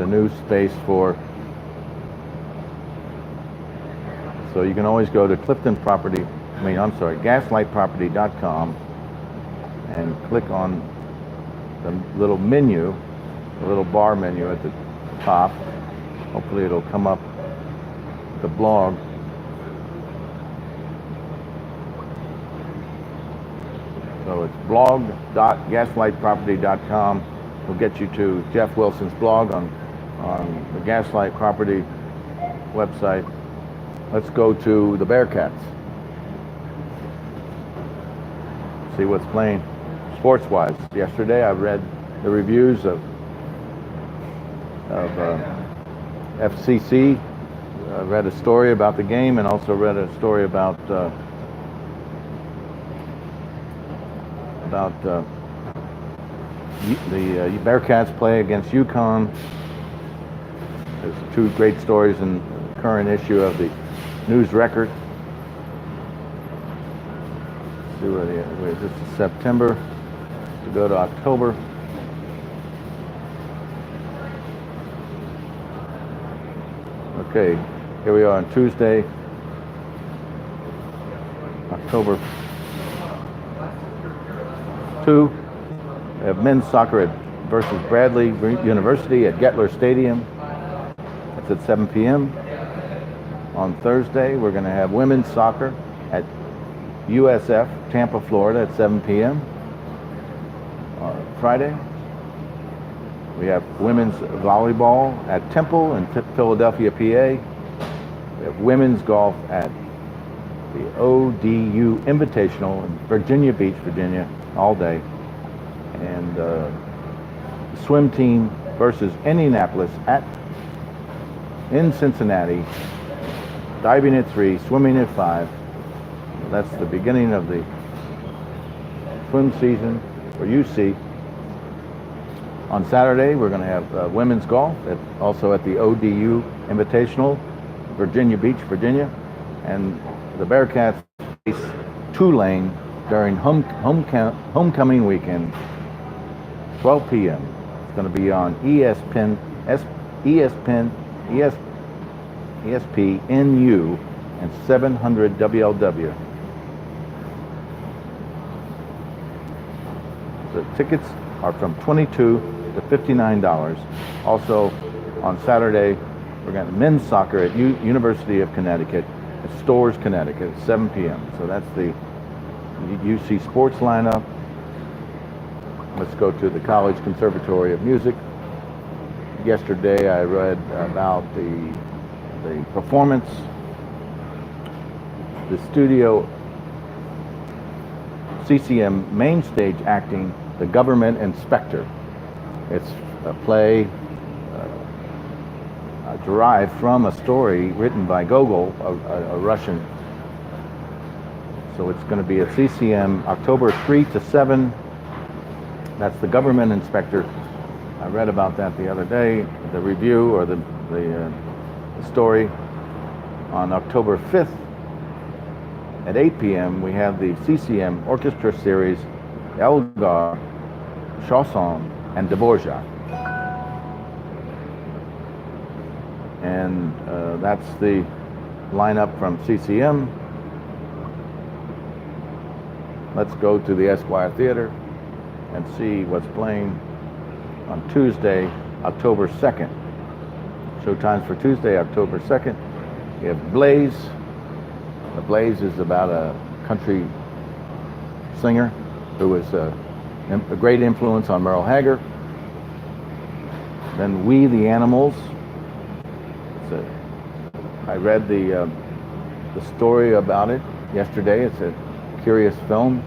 a new space for. So you can always go to gaslightproperty.com and click on the little menu, the little bar menu at the top. Hopefully it'll come up the blog. So it's blog.gaslightproperty.com. Will get you to Jeff Wilson's blog on the Gaslight Property website. Let's go to the Bearcats. See what's playing sports-wise. Yesterday I read the reviews of FCC. I read a story about the game and also read a story about the Bearcats play against UConn. There's two great stories in the current issue of the News Record. Let's see where this is September. To go to October. Okay, here we are on Tuesday, October 2. We have men's soccer versus Bradley University at Gettler Stadium. That's at 7 p.m. On Thursday, we're going to have women's soccer at USF, Tampa, Florida at 7 p.m. On Friday, we have women's volleyball at Temple in Philadelphia, PA. We have women's golf at the ODU Invitational in Virginia Beach, Virginia, all day. And the swim team versus Indianapolis in Cincinnati. Diving at 3, swimming at 5. That's the beginning of the swim season for UC. On Saturday, we're going to have women's golf, also at the ODU Invitational, Virginia Beach, Virginia. And the Bearcats face Tulane during homecoming weekend, 12 p.m. It's going to be on ESPNU and 700 WLW. The tickets are from $22 to $59. Also, on Saturday, we're going to men's soccer at University of Connecticut at Storrs, Connecticut, at 7 p.m. So that's the UC sports lineup. Let's go to the College Conservatory of Music. Yesterday, I read about the performance, the studio CCM main stage acting, The Government Inspector. It's a play derived from a story written by Gogol, a Russian. So it's going to be at CCM October 3 to 7. That's the government inspector. I read about that the other day, the review or the story. On October 5th at 8 p.m. we have the CCM Orchestra Series, Elgar, Chausson, and Dvorak. And that's the lineup from CCM. Let's go to the Esquire Theater and see what's playing on Tuesday, October 2nd. Showtimes for Tuesday, October 2nd. We have Blaze. The Blaze is about a country singer who was a great influence on Merle Haggard. Then We the Animals. I read the story about it yesterday. It's a curious film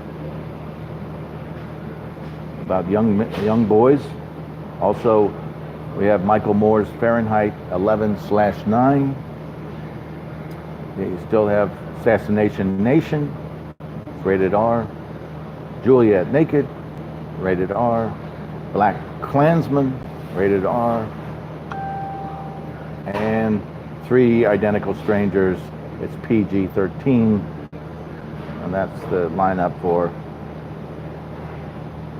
about young boys. Also, we have Michael Moore's Fahrenheit 11/9. You still have Assassination Nation, it's rated R. Juliet Naked, rated R. Black Klansman, rated R. And Three Identical Strangers, it's PG-13. And that's the lineup for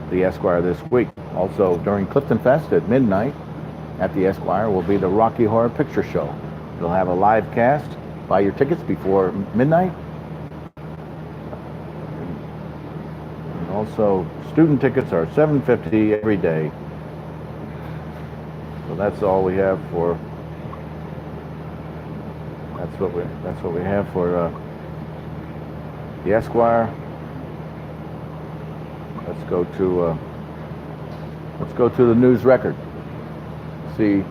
the Esquire this week. Also, during CliftonFest at midnight at the Esquire will be the Rocky Horror Picture Show. It'll have a live cast. Buy your tickets before midnight. And also, student tickets are $7.50 every day. So that's all we have for. That's what we have for the Esquire. Let's go to the News Record. See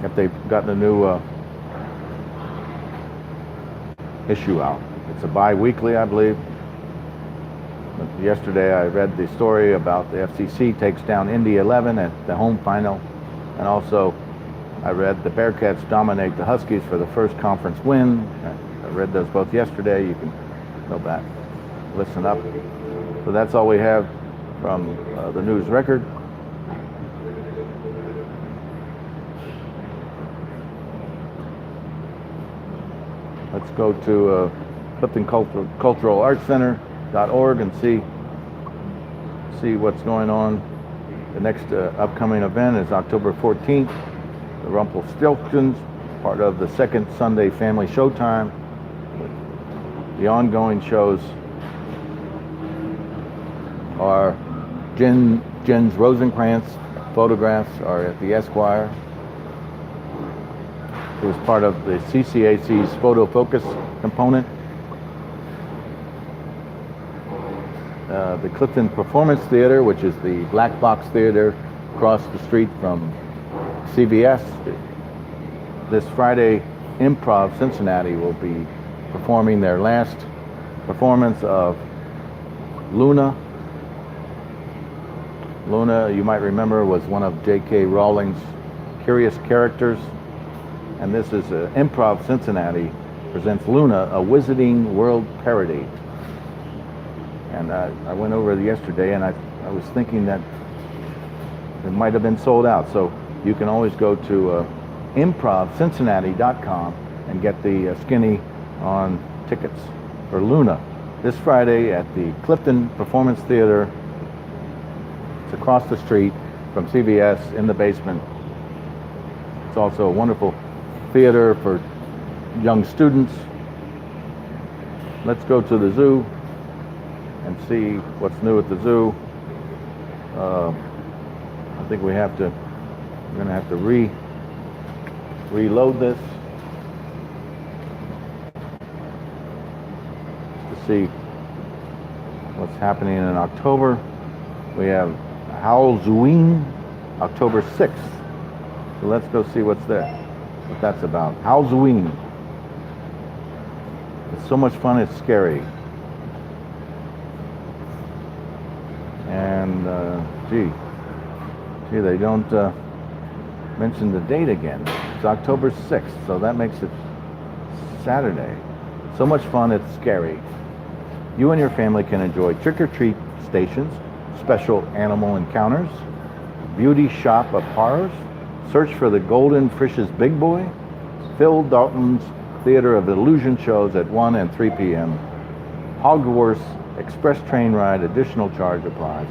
if they've gotten a new issue out. It's a bi-weekly, I believe. Yesterday I read the story about the FCC takes down Indy 11 at the home final, and also I read the Bearcats dominate the Huskies for the first conference win. I read those both yesterday. You can go back, listen up. So that's all we have from the News Record. Let's go to CliftonCulturalArtsCenter.org and see what's going on. The next upcoming event is October 14th. The Rumpelstiltskin, part of the second Sunday Family Showtime. The ongoing shows are Jens Rosenkrantz photographs are at the Esquire. It was part of the CCAC's FotoFocus component. The Clifton Performance Theater, which is the Black Box Theater across the street from CBS. This Friday, Improv Cincinnati will be performing their last performance of Luna. Luna, you might remember, was one of J.K. Rowling's curious characters. And this is Improv Cincinnati presents Luna, a Wizarding World parody. And I went over it yesterday, and I was thinking that it might have been sold out. So you can always go to improvcincinnati.com and get the skinny on tickets for Luna this Friday at the Clifton Performance Theater. It's across the street from CBS in the basement. It's also a wonderful theater for young students. Let's go to the zoo and see what's new at the zoo. I think we're going to have to reload this to see what's happening in October. We have Halloween, October 6th. So let's go see what that's about. Halloween. It's so much fun, it's scary. And gee, they don't mention the date again. It's October 6th, so that makes it Saturday. So much fun, it's scary. You and your family can enjoy trick-or-treat stations, special animal encounters, beauty shop of horrors, search for the Golden Frisch's Big Boy, Phil Dalton's Theater of Illusion shows at 1 and 3 p.m. Hogwarts Express train ride, additional charge applies.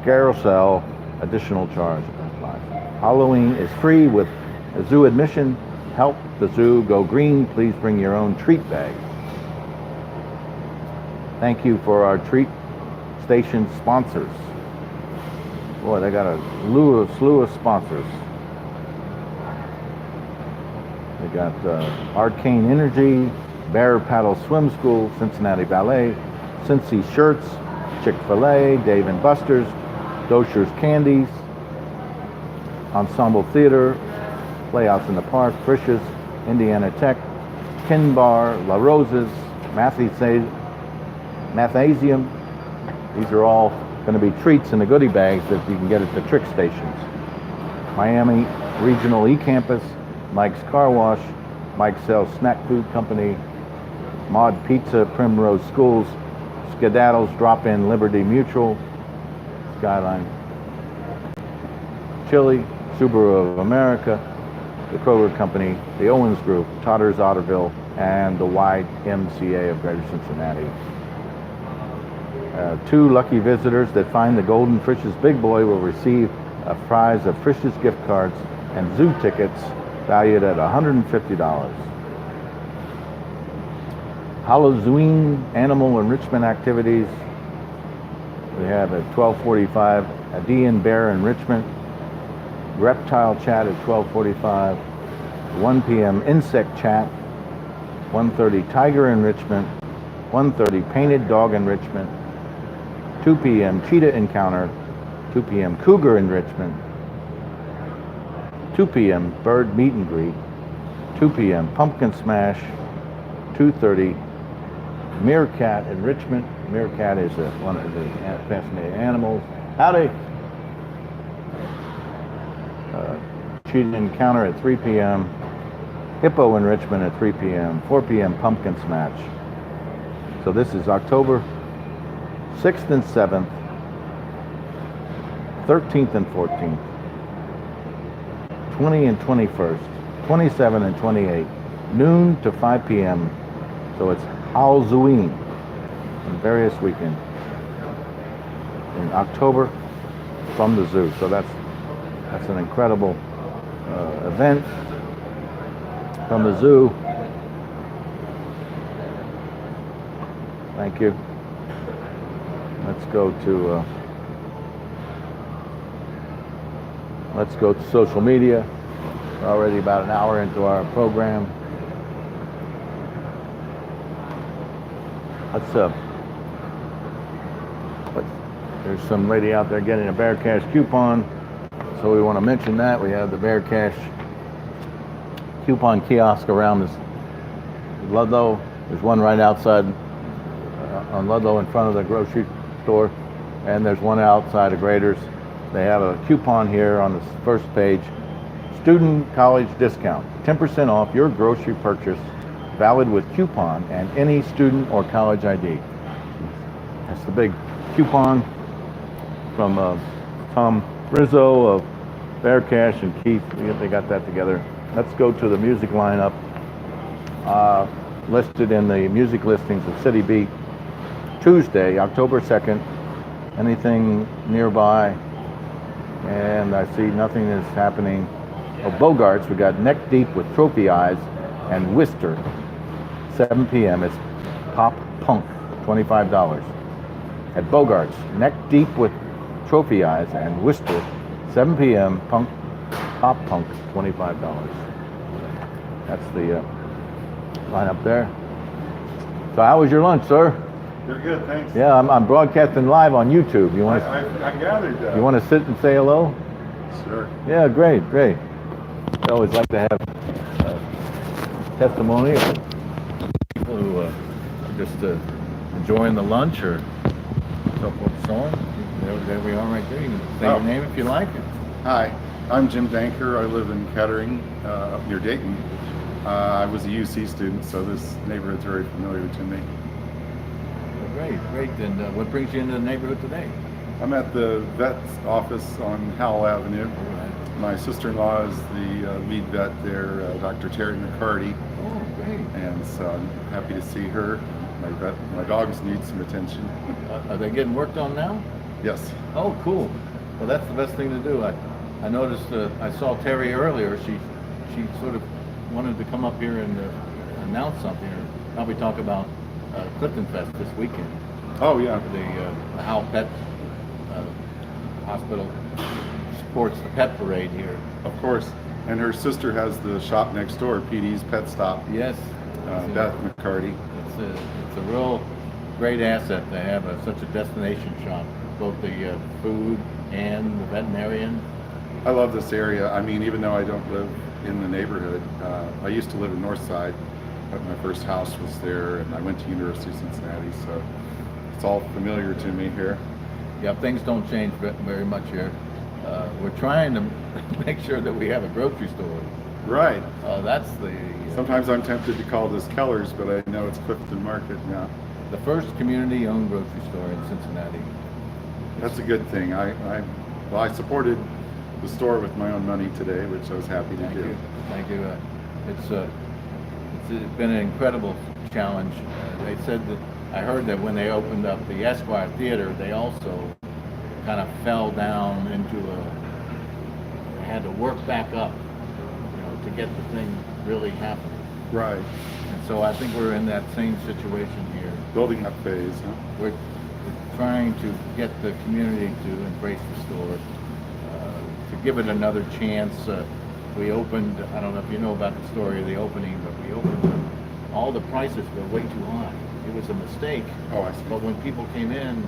Carousel, additional charge applies. Halloween is free with a zoo admission. Help the zoo go green. Please bring your own treat bag. Thank you for our treat station sponsors. Boy, they got a slew of sponsors. They got Arcane Energy, Bear Paddle Swim School, Cincinnati Ballet, Cincy Shirts, Chick-fil-A, Dave & Buster's, Dosher's Candies, Ensemble Theater, Playhouse in the Park, Frisch's, Indiana Tech, Kin Bar, La Rosa's, Mathnasium. These are all going to be treats in the goodie bags that you can get at the trick stations. Miami Regional E-Campus, Mike's Car Wash, Mike Sells Snack Food Company, Mod Pizza, Primrose Schools, Skedaddles Drop-In Liberty Mutual, Skyline, Chili, Subaru of America, the Kroger Company, the Owens Group, Totters Otterville, and the YMCA of Greater Cincinnati. 2 lucky visitors that find the Golden Frisch's Big Boy will receive a prize of Frisch's gift cards and zoo tickets valued at $150. Halloween animal enrichment activities. We have at 12:45 a D&, Bear enrichment, reptile chat at 12:45, 1 p.m. insect chat, 1:30 tiger enrichment, 1:30 painted dog enrichment, 2 p.m. cheetah encounter, 2 p.m. cougar enrichment, 2 p.m. bird meet and greet, 2 p.m. pumpkin smash, 2:30 meerkat enrichment. Meerkat is one of the fascinating animals. Howdy. Cheetah encounter at 3 p.m. Hippo enrichment at 3 p.m. 4 p.m. pumpkin smash. So this is October 6th and 7th, 13th and 14th, 20 and 21st, 27 and 28, noon to 5 p.m. So it's Halloween in various weekends in October from the zoo. So that's an incredible event from the zoo. Thank you. Let's go to social media. We're already about an hour into our program. There's some lady out there getting a Bear Cash coupon, so we want to mention that. We have the Bear Cash coupon kiosk around this Ludlow. There's one right outside on Ludlow in front of the grocery store, and there's one outside of Graders. They have a coupon here on the first page. Student college discount, 10% off your grocery purchase, valid with coupon and any student or college ID. That's the big coupon from Tom Rizzo of Bear Cash and Keith. They got that together. Let's go to the music lineup listed in the music listings of City Beat. Tuesday, October 2nd. Anything nearby? And I see nothing is happening. Oh, Bogarts, we got Neck Deep with Trophy Eyes and Wister, 7 p.m. It's Pop Punk, $25. At Bogarts, Neck Deep with Trophy Eyes and Wister, 7 p.m. Pop Punk, $25. That's the lineup there. So how was your lunch, sir? You're good, thanks. Yeah, I'm broadcasting live on YouTube. You want to? I gathered that. You want to sit and say hello? Sure. Yeah, great. I always like to have testimony of people who are just enjoying the lunch or so forth and so on. There we are right there. You can say Oh. your name if you like. Hi, I'm Jim Denker. I live in Kettering, up near Dayton. I was a UC student, so this neighborhood's very familiar to me. Well, great. And what brings you into the neighborhood today? I'm at the vet's office on Howell Avenue. All right. My sister-in-law is the lead vet there, Dr. Teri McCarty, Oh, great. and so I'm happy to see her. My dogs need some attention. Are they getting worked on now? Yes. Oh, cool. Well, that's the best thing to do. I noticed, I saw Terry earlier. She sort of wanted to come up here and announce something, or probably talk about CliftonFest this weekend. Oh yeah. The Howell Pet Hospital supports the pet parade here. Of course. And her sister has the shop next door, Petey's Pet Stop. Yes. Beth McCarty. It's a real great asset to have such a destination shop, both the food and the veterinarian. I love this area. I mean, even though I don't live in the neighborhood, I used to live in Northside, but my first house was there, and I went to University of Cincinnati, so it's all familiar to me here. Yeah, things don't change very much here. We're trying to make sure that we have a grocery store. Right. That's the Sometimes I'm tempted to call this Keller's, but I know it's Clifton Market now. the first community-owned grocery store in Cincinnati. That's a good thing. I supported the store with my own money today, which I was happy to do. Thank you. It's been an incredible challenge. They said that I heard that when they opened up the Esquire Theater, they also kind of fell down into had to work back up, to get the thing really happening. Right. And so I think we're in that same situation here. Building up phase, huh? We're trying to get the community to embrace the store, to give it another chance. We opened, I don't know if you know about the story of the opening, but we opened, all the prices were way too high. It was a mistake. Oh, I see. But when people came in,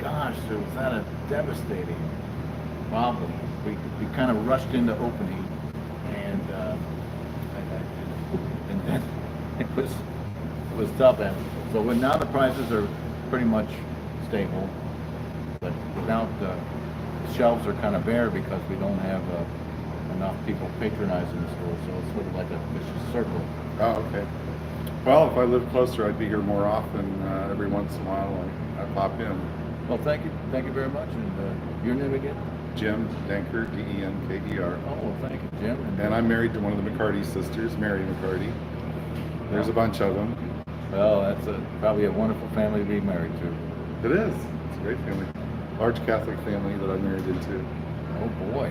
gosh, was that a devastating problem. We kind of rushed into opening, and then it was tough. And so now the prices are pretty much stable, but without the shelves are kind of bare because we don't have enough people patronizing the store. So it's sort of like a vicious circle. Oh, okay. Well, if I lived closer, I'd be here more often. Every once in a while, I pop in. Well, thank you very much. And your name again? Jim Denker, D-E-N-K-E-R. Oh, well, thank you, Jim. And I'm married to one of the McCarty sisters, Mary McCarty. There's a bunch of them. Well, that's probably a wonderful family to be married to. It is. It's a great family. Large Catholic family that I'm married into. Oh boy.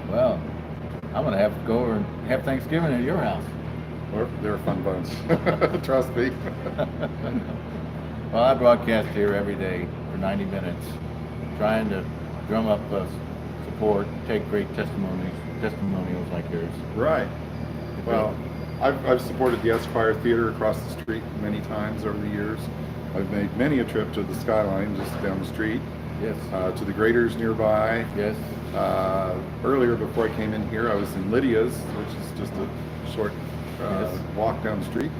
Well, I'm gonna have to go over and have Thanksgiving at your house. They're a fun bunch. Trust me. Well, I broadcast here every day for 90 minutes, trying to drum up support, take great testimonials like yours. Right. Well, I've supported the Esquire Theater across the street many times over the years. I've made many a trip to the Skyline just down the street. Yes. To the Graders nearby. Yes. Earlier, before I came in here, I was in Lydia's, which is just a short Yes. walk down the street.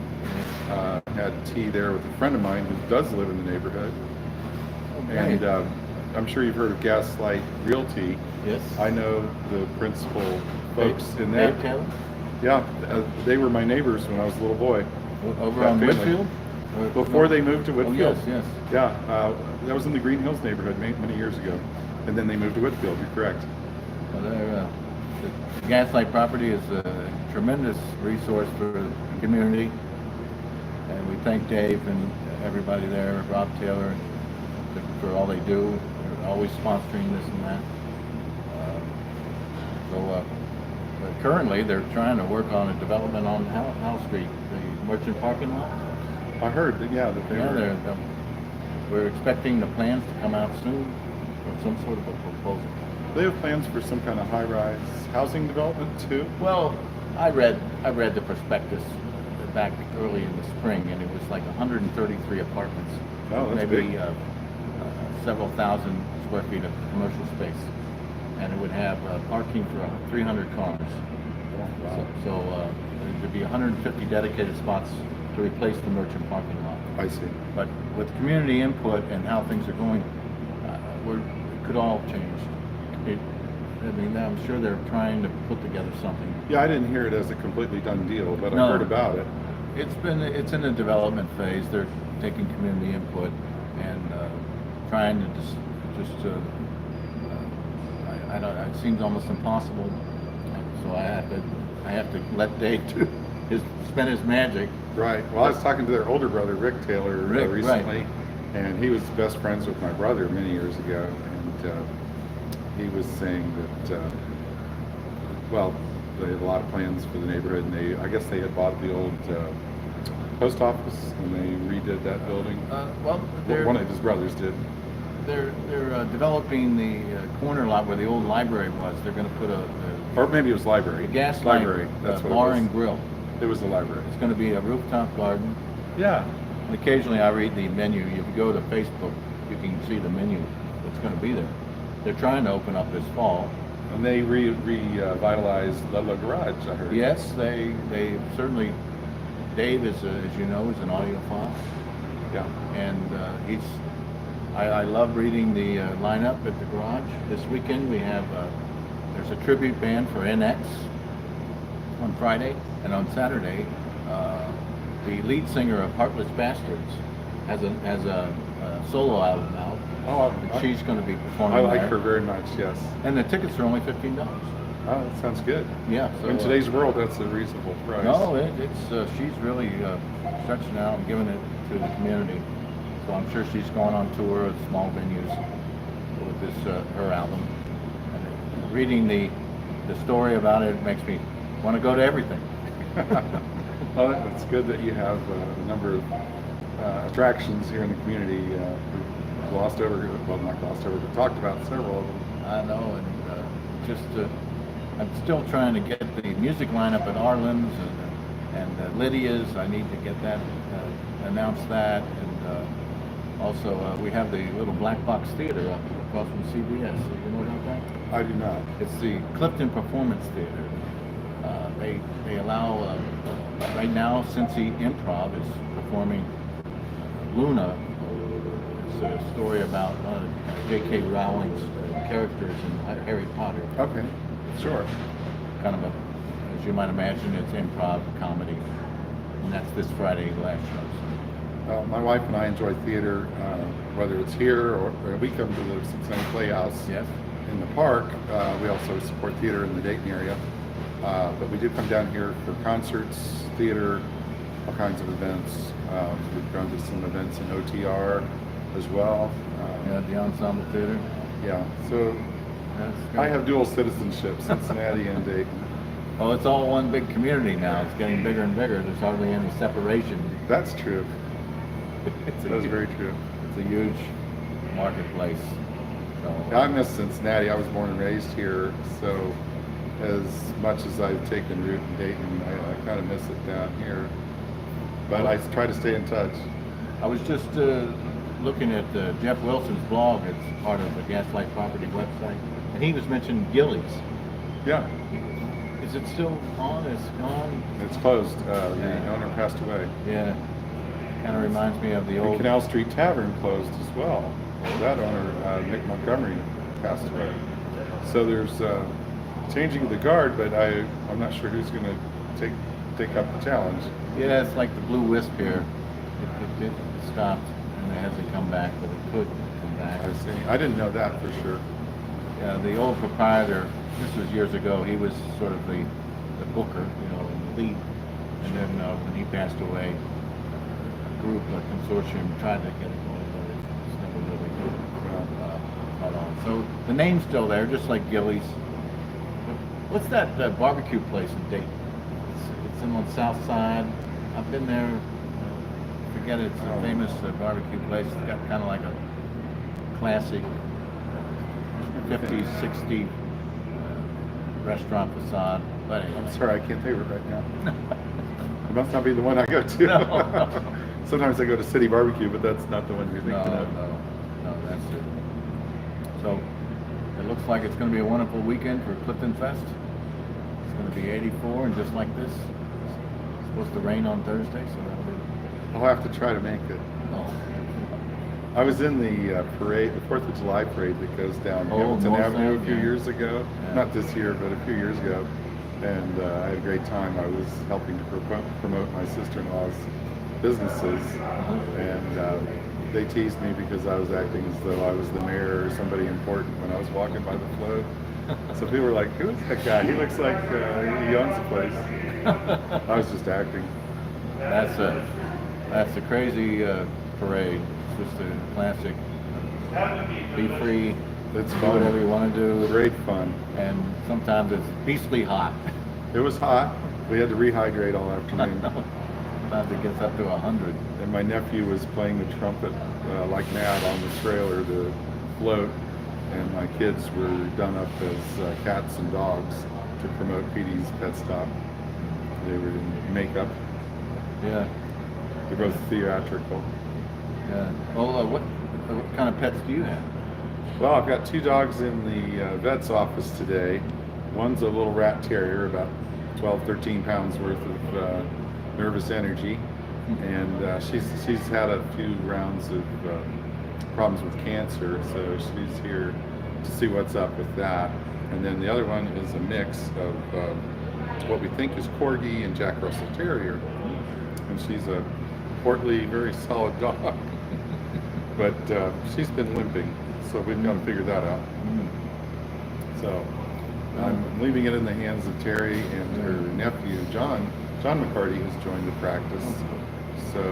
Had tea there with a friend of mine who does live in the neighborhood. Okay. And I'm sure you've heard of Gaslight Realty. Yes. I know the principal folks in Dave that. Taylor? Yeah, they were my neighbors when I was a little boy. Over That on family. Whitfield? Before they moved to Oh, Whitfield. yes, yes. Yeah, that was in the Green Hills neighborhood many years ago. And then they moved to Whitfield, you're correct. Well, the Gaslight property is a tremendous resource for the community. And we thank Dave and everybody there, Rob Taylor, for all they do. They're always sponsoring this and that. But currently they're trying to work on a development on Howell Street, the merchant parking lot. I heard that, yeah, that they were. We're expecting the plans to come out soon, or some sort of a proposal. They have plans for some kind of high-rise housing development too? Well, I read the prospectus back early in the spring, and it was like 133 apartments. Oh, that's maybe big. several thousand square feet of commercial space, and it would have parking for 300 cars. Wow. So there'd be 150 dedicated spots to replace the merchant parking lot. I see. But with community input and how things are going, it could all change. I mean, I'm sure they're trying to put together something. Yeah, I didn't hear it as a completely done deal, but No. I heard about it. It's in the development phase. They're taking community input and trying to I don't. It seems almost impossible. So I have to let Dave spend his magic. Right. Well, I was talking to their older brother, Rick Taylor, Rick, recently, right. and he was best friends with my brother many years ago, and he was saying that, well, they had a lot of plans for the neighborhood, and I guess they had bought the old post office, and they redid that building. Well, One of his brothers did. They're developing the corner lot where the old library was. They're going to put Or maybe it was library. a gas library. line, That's what bar it was. and grill. It was the library. It's going to be a rooftop garden. Yeah. And occasionally I read the menu. If you go to Facebook, you can see the menu that's going to be there. They're trying to open up this fall. And they revitalized Ludlow Garage, I heard. Yes, they certainly. Dave is, as you know, is an audiophile, Yeah. and I love reading the lineup at the garage. This weekend we have there's a tribute band for NX on Friday, and on Saturday the lead singer of Heartless Bastards has a solo album out. Oh, And she's going to be performing I like there. her very much, yes. And the tickets are only $15. Oh, that sounds good. Yeah. So, In today's world, that's a reasonable price. no, it's she's really stretching out and giving it to the community. So I'm sure she's going on tour at small venues with this her album. And reading the story about it makes me want to go to everything. Well, it's good that you have a number of attractions here in the community. We've glossed over, well, not glossed over, but talked about several of them. I know, and just I'm still trying to get the music lineup at Arlen's and Lydia's. I need to get that announce that, and also we have the little black box theater up across from CBS. You know about that? I do not. It's the Clifton Performance Theater. They allow right now Cincy Improv is performing Luna. It's a story about J.K. Rowling's characters in Harry Potter. Okay, sure. Kind of as you might imagine, it's improv comedy, and that's this Friday, last show. My wife and I enjoy theater, whether it's here or we come to the Cincinnati Playhouse Yes. in the park. We also support theater in the Dayton area. But we do come down here for concerts, theater, all kinds of events. We've gone to some events in OTR as well. Yeah, the Ensemble Theater. Yeah, so That's good. I have dual citizenship, Cincinnati and Dayton. Well, it's all one big community now. It's getting bigger and bigger. There's hardly any separation. That's true. It's That's very true. It's a huge marketplace. So, Yeah, I miss Cincinnati. I was born and raised here, so as much as I've taken root in Dayton, I kind of miss it down here. But I try to stay in touch. I was just looking at Jeff Wilson's blog. It's part of the Gaslight Property website, and he was mentioning Gillies. Yeah, Is it still on? It's gone? it's closed. Yeah. The owner passed away. Yeah. Kind of reminds me of the The old. Canal Street Tavern closed as well. That owner, Nick Montgomery, passed away. So there's changing of the guard, but I'm not sure who's going to take up the challenge. Yeah, it's like the Blue Wisp here. It stopped and it hasn't come back, but it could come back. I see. I didn't know that for sure. Yeah, the old proprietor, this was years ago, he was sort of the booker, you know, the lead. And then when he passed away, a group, a consortium tried to get it going, but it's never really caught on. So the name's still there, just like Gillies. What's that barbecue place in Dayton? It's in on the south side. I've been there. Forget it. It's a famous barbecue place. It's got kind of like a classic 50s, 60s restaurant facade. But anyway. I'm sorry, I can't think of it right now. It must not be the one I go to. No. Sometimes I go to City Barbecue, but that's not the one you're No, thinking of. no, that's it. So it looks like it's going to be a wonderful weekend for CliftonFest. It's going to be 84, and just like this, it's supposed to rain on Thursday, so that'll be. I'll have to try to make it. Oh. I was in the parade, the 4th of July parade that goes down Hamilton North Avenue Side, a few yeah. years ago. Yeah. Not this year, but a few years ago. And I had a great time. I was helping to promote my sister-in-law's businesses. And they teased me because I was acting as though I was the mayor or somebody important when I was walking by the float. So people were like, who is that guy? He looks like he owns the place. I was just acting. That's a crazy parade. It's just a classic. Be free. It's Do fun. whatever you want to do. Great fun. And sometimes it's beastly hot. It was hot. We had to rehydrate all afternoon. Sometimes it gets up to 100. And my nephew was playing the trumpet like mad on the trailer to float. And my kids were done up as cats and dogs to promote Petey's Pet Stop. They were in makeup. Yeah. They're both theatrical. Yeah. Well, what kind of pets do you have? Well, I've got 2 dogs in the vet's office today. One's a little rat terrier, about 12, 13 pounds worth of nervous energy. And she's had a few rounds of problems with cancer, so she's here to see what's up with that. And then the other one is a mix of what we think is Corgi and Jack Russell Terrier. And she's a portly, very solid dog. But she's been limping, so we've got to figure that out. So I'm leaving it in the hands of Teri and her nephew, John McCarty, has joined the practice. So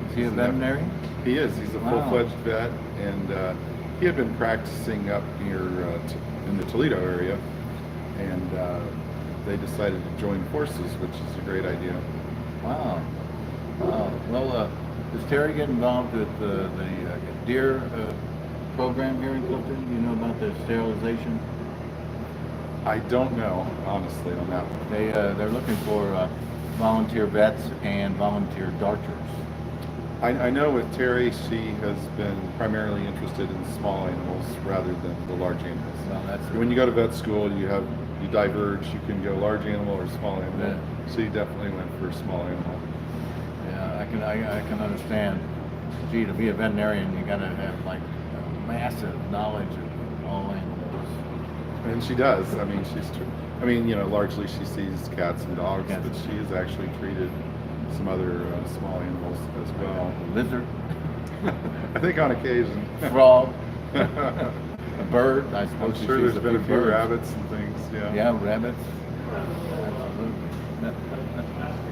Is he a veterinarian? He is. He's a Wow. full-fledged vet, and he had been practicing up near in the Toledo area, and they decided to join forces, which is a great idea. Wow. Wow. Well, does Teri get involved with the deer program here in Clifton? Do you know about the sterilization? I don't know, honestly, on that one. They're looking for volunteer vets and volunteer darters. I know with Teri, she has been primarily interested in small animals rather than the large animals. Well, that's When you go to vet school, you diverge. You can go large animal or small animal. Yeah. So you definitely went for small animal. Yeah, I can understand. Gee, to be a veterinarian, you gotta have like a massive knowledge of all animals. And she does. I mean, largely she sees cats and dogs, Cats. but she has actually treated some other small animals as well. Lizard, I think on occasion. frog, a bird. I I'm suppose she sure sees there's been a few birds. rabbits and things. Yeah. Yeah, rabbits. Absolutely.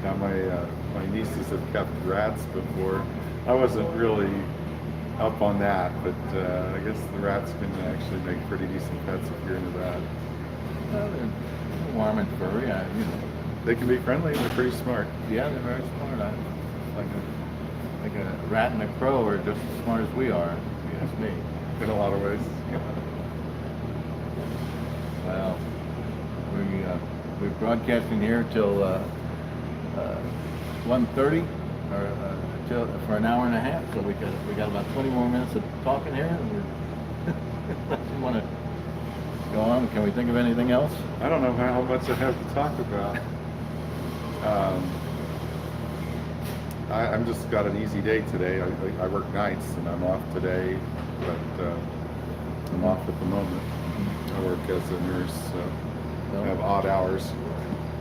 Now my nieces have kept rats before. I wasn't really up on that, but I guess the rats can actually make pretty decent pets if you're into that. Well, they're warm and furry. They can be friendly and they're pretty smart. Yeah, they're very smart. Like a rat and a crow are just as smart as we are, if you ask me. In a lot of ways. Well, we're broadcasting here till 1:30, or for an hour and a half. So we got about 20 more minutes of talking here. And we want to go on. Can we think of anything else? I don't know how much I have to talk about. I'm just got an easy day today. I work nights and I'm off today, but I'm off at the moment. I work as a nurse, so I have odd hours.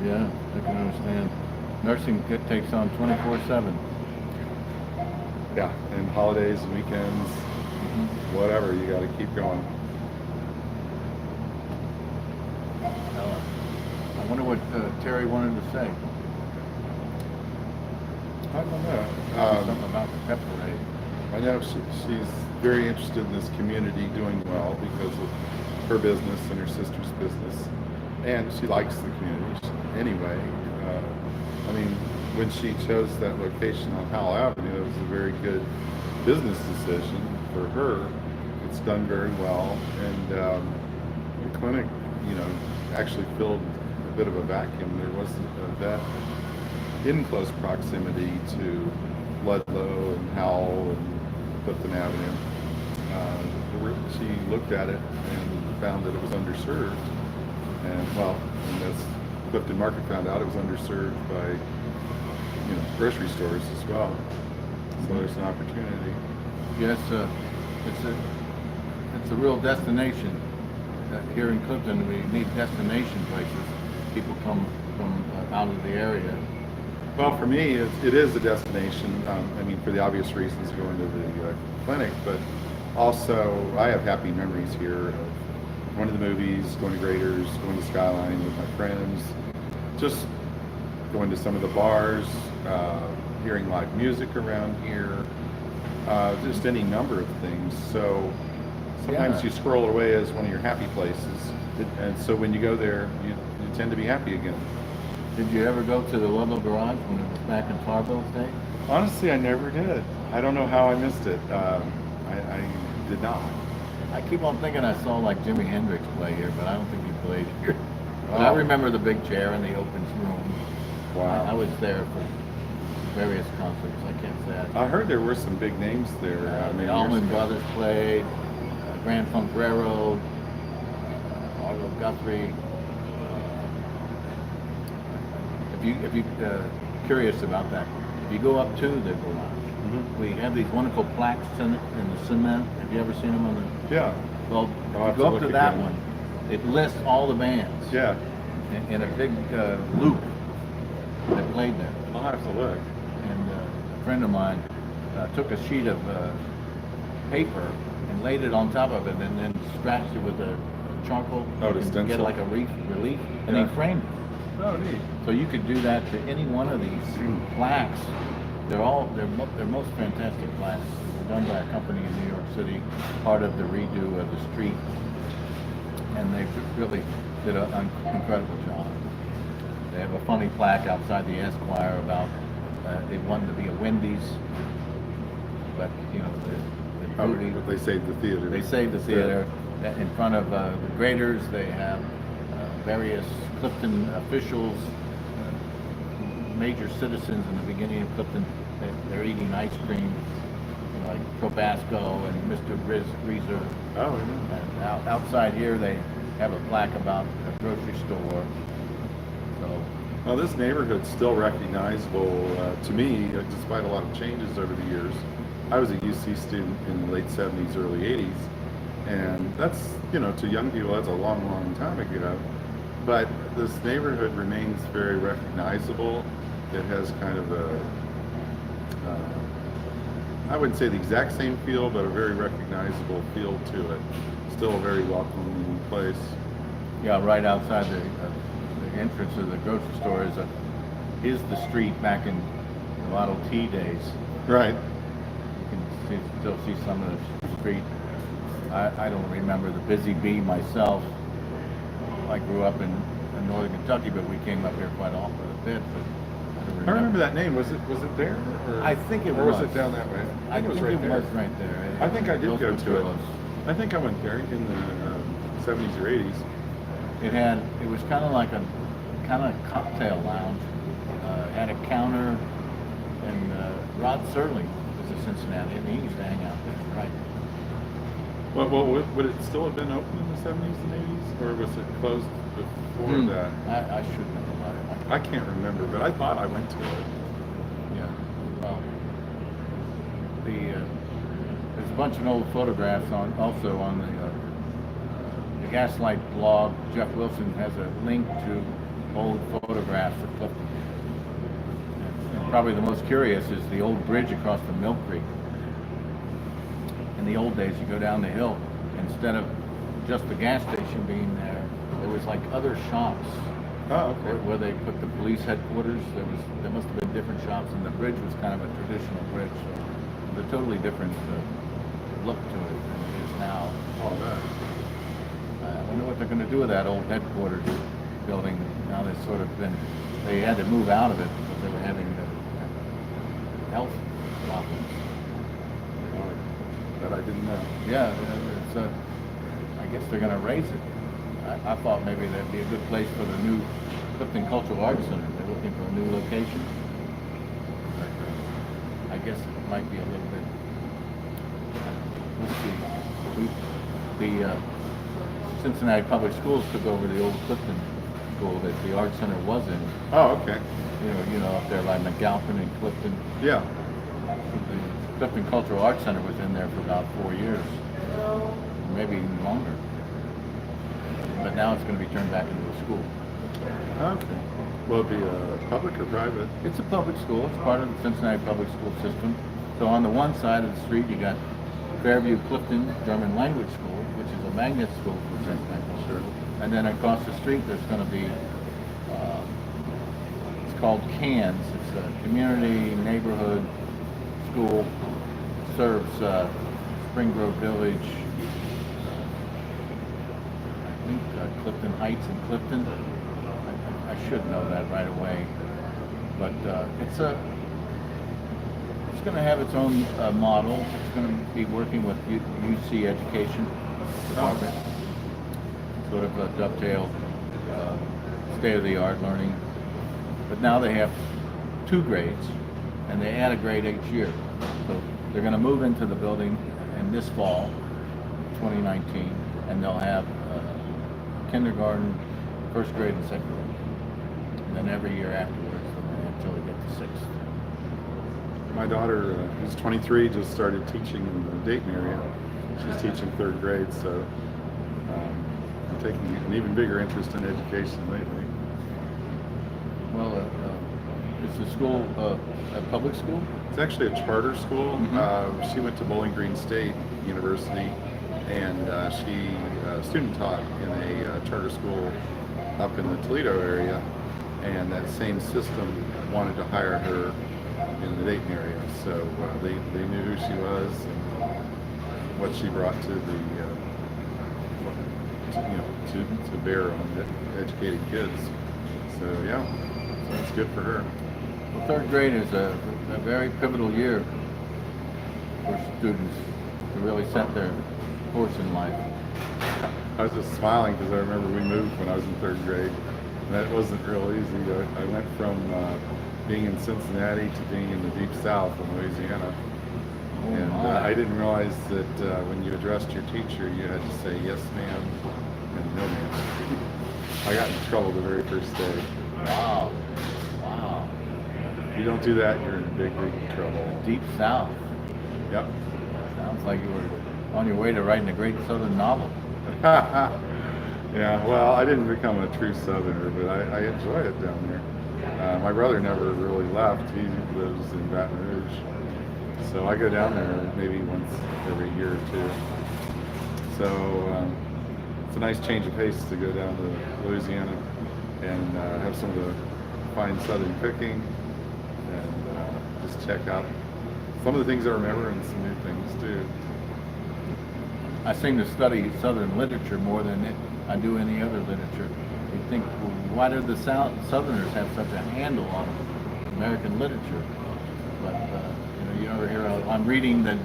Yeah, I can understand. Nursing takes on 24/7. Yeah, and holidays and weekends, whatever, you got to keep going. I wonder what Teri wanted to say. I don't know. Something about the pet parade. I know she's very interested in this community doing well because of her business and her sister's business, and she likes the community anyway. I mean, when she chose that location on Howell Avenue, it was a very good business decision for her. It's done very well, and the clinic, actually filled a bit of a vacuum. There wasn't a vet in close proximity to Ludlow and Howell and Clifton Avenue. She looked at it and found that it was underserved, and as Clifton Market found out, it was underserved by grocery stores as well. So there's an opportunity. Yes, it's a real destination. Here in Clifton, we need destination places. People come from out of the area. Well, for me, it is a destination. I mean, for the obvious reasons, going to the clinic, but also I have happy memories here of going to the movies, going to Graders, going to Skyline with my friends, just going to some of the bars, hearing live music around here, just any number of things. So sometimes you scroll away as one of your happy places, and so when you go there, you tend to be happy again. Did you ever go to the Ludlow Garage when it was back in Tarbell's day? Honestly, I never did. I don't know how I missed it. I did not. I keep on thinking I saw like Jimi Hendrix play here, but I don't think he played here. But I remember the big chair in the open room. Wow. I was there for various concerts. I can't say I heard there were some big names there. the Allman Brothers played, Grand Funk Railroad, Arlo Guthrie. If you curious about that, if you go up to the garage, we have these wonderful plaques in the cement. Have you ever seen them on the? Yeah. Well, I'll have if you to go up to look that again. one. It lists all the bands. Yeah. In a big loop that played there. I'll have to look. And a friend of mine took a sheet of paper and laid it on top of it, and then scratched it with a charcoal. Oh, to and stencil? get like a relief, and Yeah. he framed it. Oh, neat. So you could do that to any one of these plaques. They're most fantastic plaques. They're done by a company in New York City, part of the redo of the street, and they really did an incredible job. They have a funny plaque outside the Esquire about they wanted to be a Wendy's, but you know the movie. But they saved the theater. They saved the theater. In front of the Graders, they have various Clifton officials, major citizens in the beginning of Clifton. They're eating ice cream, like Probasco and Mr. Reeser. Oh, yeah. And outside here, they have a plaque about a grocery store. So, Well, this neighborhood's still recognizable to me, despite a lot of changes over the years. I was a UC student in the late 70s, early 80s, and that's, to young people, that's a long, long time ago. But this neighborhood remains very recognizable. It has kind of I wouldn't say the exact same feel, but a very recognizable feel to it. Still a very welcoming place. yeah, right outside the entrance of the grocery store is the street back in the Model T days. Right. You can still see some of the street. I don't remember the Busy Bee myself. I grew up in northern Kentucky, but we came up here quite often a bit. But I remember that name. Was it there? Or, I think it or was. was it down that way? I think right it there. was right there. I think I did Those go were to it. close. I think I went there in the 70s or 80s. It was kind of like a cocktail lounge. Had a counter, and Rod Serling was a Cincinnati, and he used to hang out there, right? Well, would it still have been open in the 70s and 80s, or was it closed before that? I should know. I can't remember, but I thought I went to it. Yeah. Well, there's a bunch of old photographs also on the Gaslight blog. Jeff Wilson has a link to old photographs of Clifton. And probably the most curious is the old bridge across the Mill Creek. In the old days, you go down the hill, instead of just the gas station being there was like other shops. Oh, okay. Where they put the police headquarters. There must have been different shops, and the bridge was kind of a traditional bridge. So it was a totally different look to it than it is now. All that. I wonder what they're going to do with that old headquarters building. Now they had to move out of it because they were having health problems. That I didn't know. Yeah, I guess they're going to raise it. I thought maybe that'd be a good place for the new Clifton Cultural Arts Center. They're looking for a new location. But, I guess it might be a little bit. Let's see. The Cincinnati Public Schools took over the old Clifton School that the Art Center was in. Oh, okay. You know, up there by McAlpin and Clifton. Yeah. Clifton Cultural Arts Center was in there for about 4 years, maybe even longer. But now it's going to be turned back into a school. Okay. Will it be public or private? It's a public school. It's part of the Cincinnati public school system. So on the one side of the street, you got Fairview Clifton German Language School, which is a magnet school for Cincinnati. Sure. And then across the street, there's going to be, it's called CANS. It's a community neighborhood school. Serves Spring Grove Village, I think Clifton Heights and Clifton. I should know that right away. But it's going to have its own model. It's going to be working with UC Education Department. Sort of a dovetail, state-of-the-art learning. But now they have 2 grades, and they add a grade each year. So they're going to move into the building in this fall, 2019, and they'll have kindergarten, 1st grade, and 2nd grade. And then every year afterwards, until they get to 6th. My daughter, who's 23, just started teaching in the Dayton area. She's teaching 3rd grade, so I'm taking an even bigger interest in education lately. Well, is the school a public school? It's actually a charter school. Mm-hmm. She went to Bowling Green State University, and she student taught in a charter school up in the Toledo area, and that same system wanted to hire her in the Dayton area. So they knew who she was and what she brought to the to bear on educating kids. So yeah, so it's good for her. Well, 3rd grade is a very pivotal year for students to really set their course in life. I was just smiling because I remember we moved when I was in 3rd grade, and that wasn't real easy. I went from being in Cincinnati to being in the deep south in Louisiana. Oh, And my. I didn't realize that when you addressed your teacher, you had to say yes, ma'am, and no, ma'am. I got in trouble the very first day. Wow. Wow. If you don't do that, you're in big, big trouble. Deep South. Yep. Sounds like you were on your way to writing a great Southern novel. Yeah, well, I didn't become a true Southerner, but I enjoy it down there. My brother never really left. He lives in Baton Rouge. So I go down there maybe once every year or 2. So it's a nice change of pace to go down to Louisiana and have some of the fine Southern cooking and just check out some of the things I remember and some new things too. I seem to study Southern literature more than I do any other literature. You think, well, why do the Southerners have such a handle on American literature? But you never hear. I'm reading the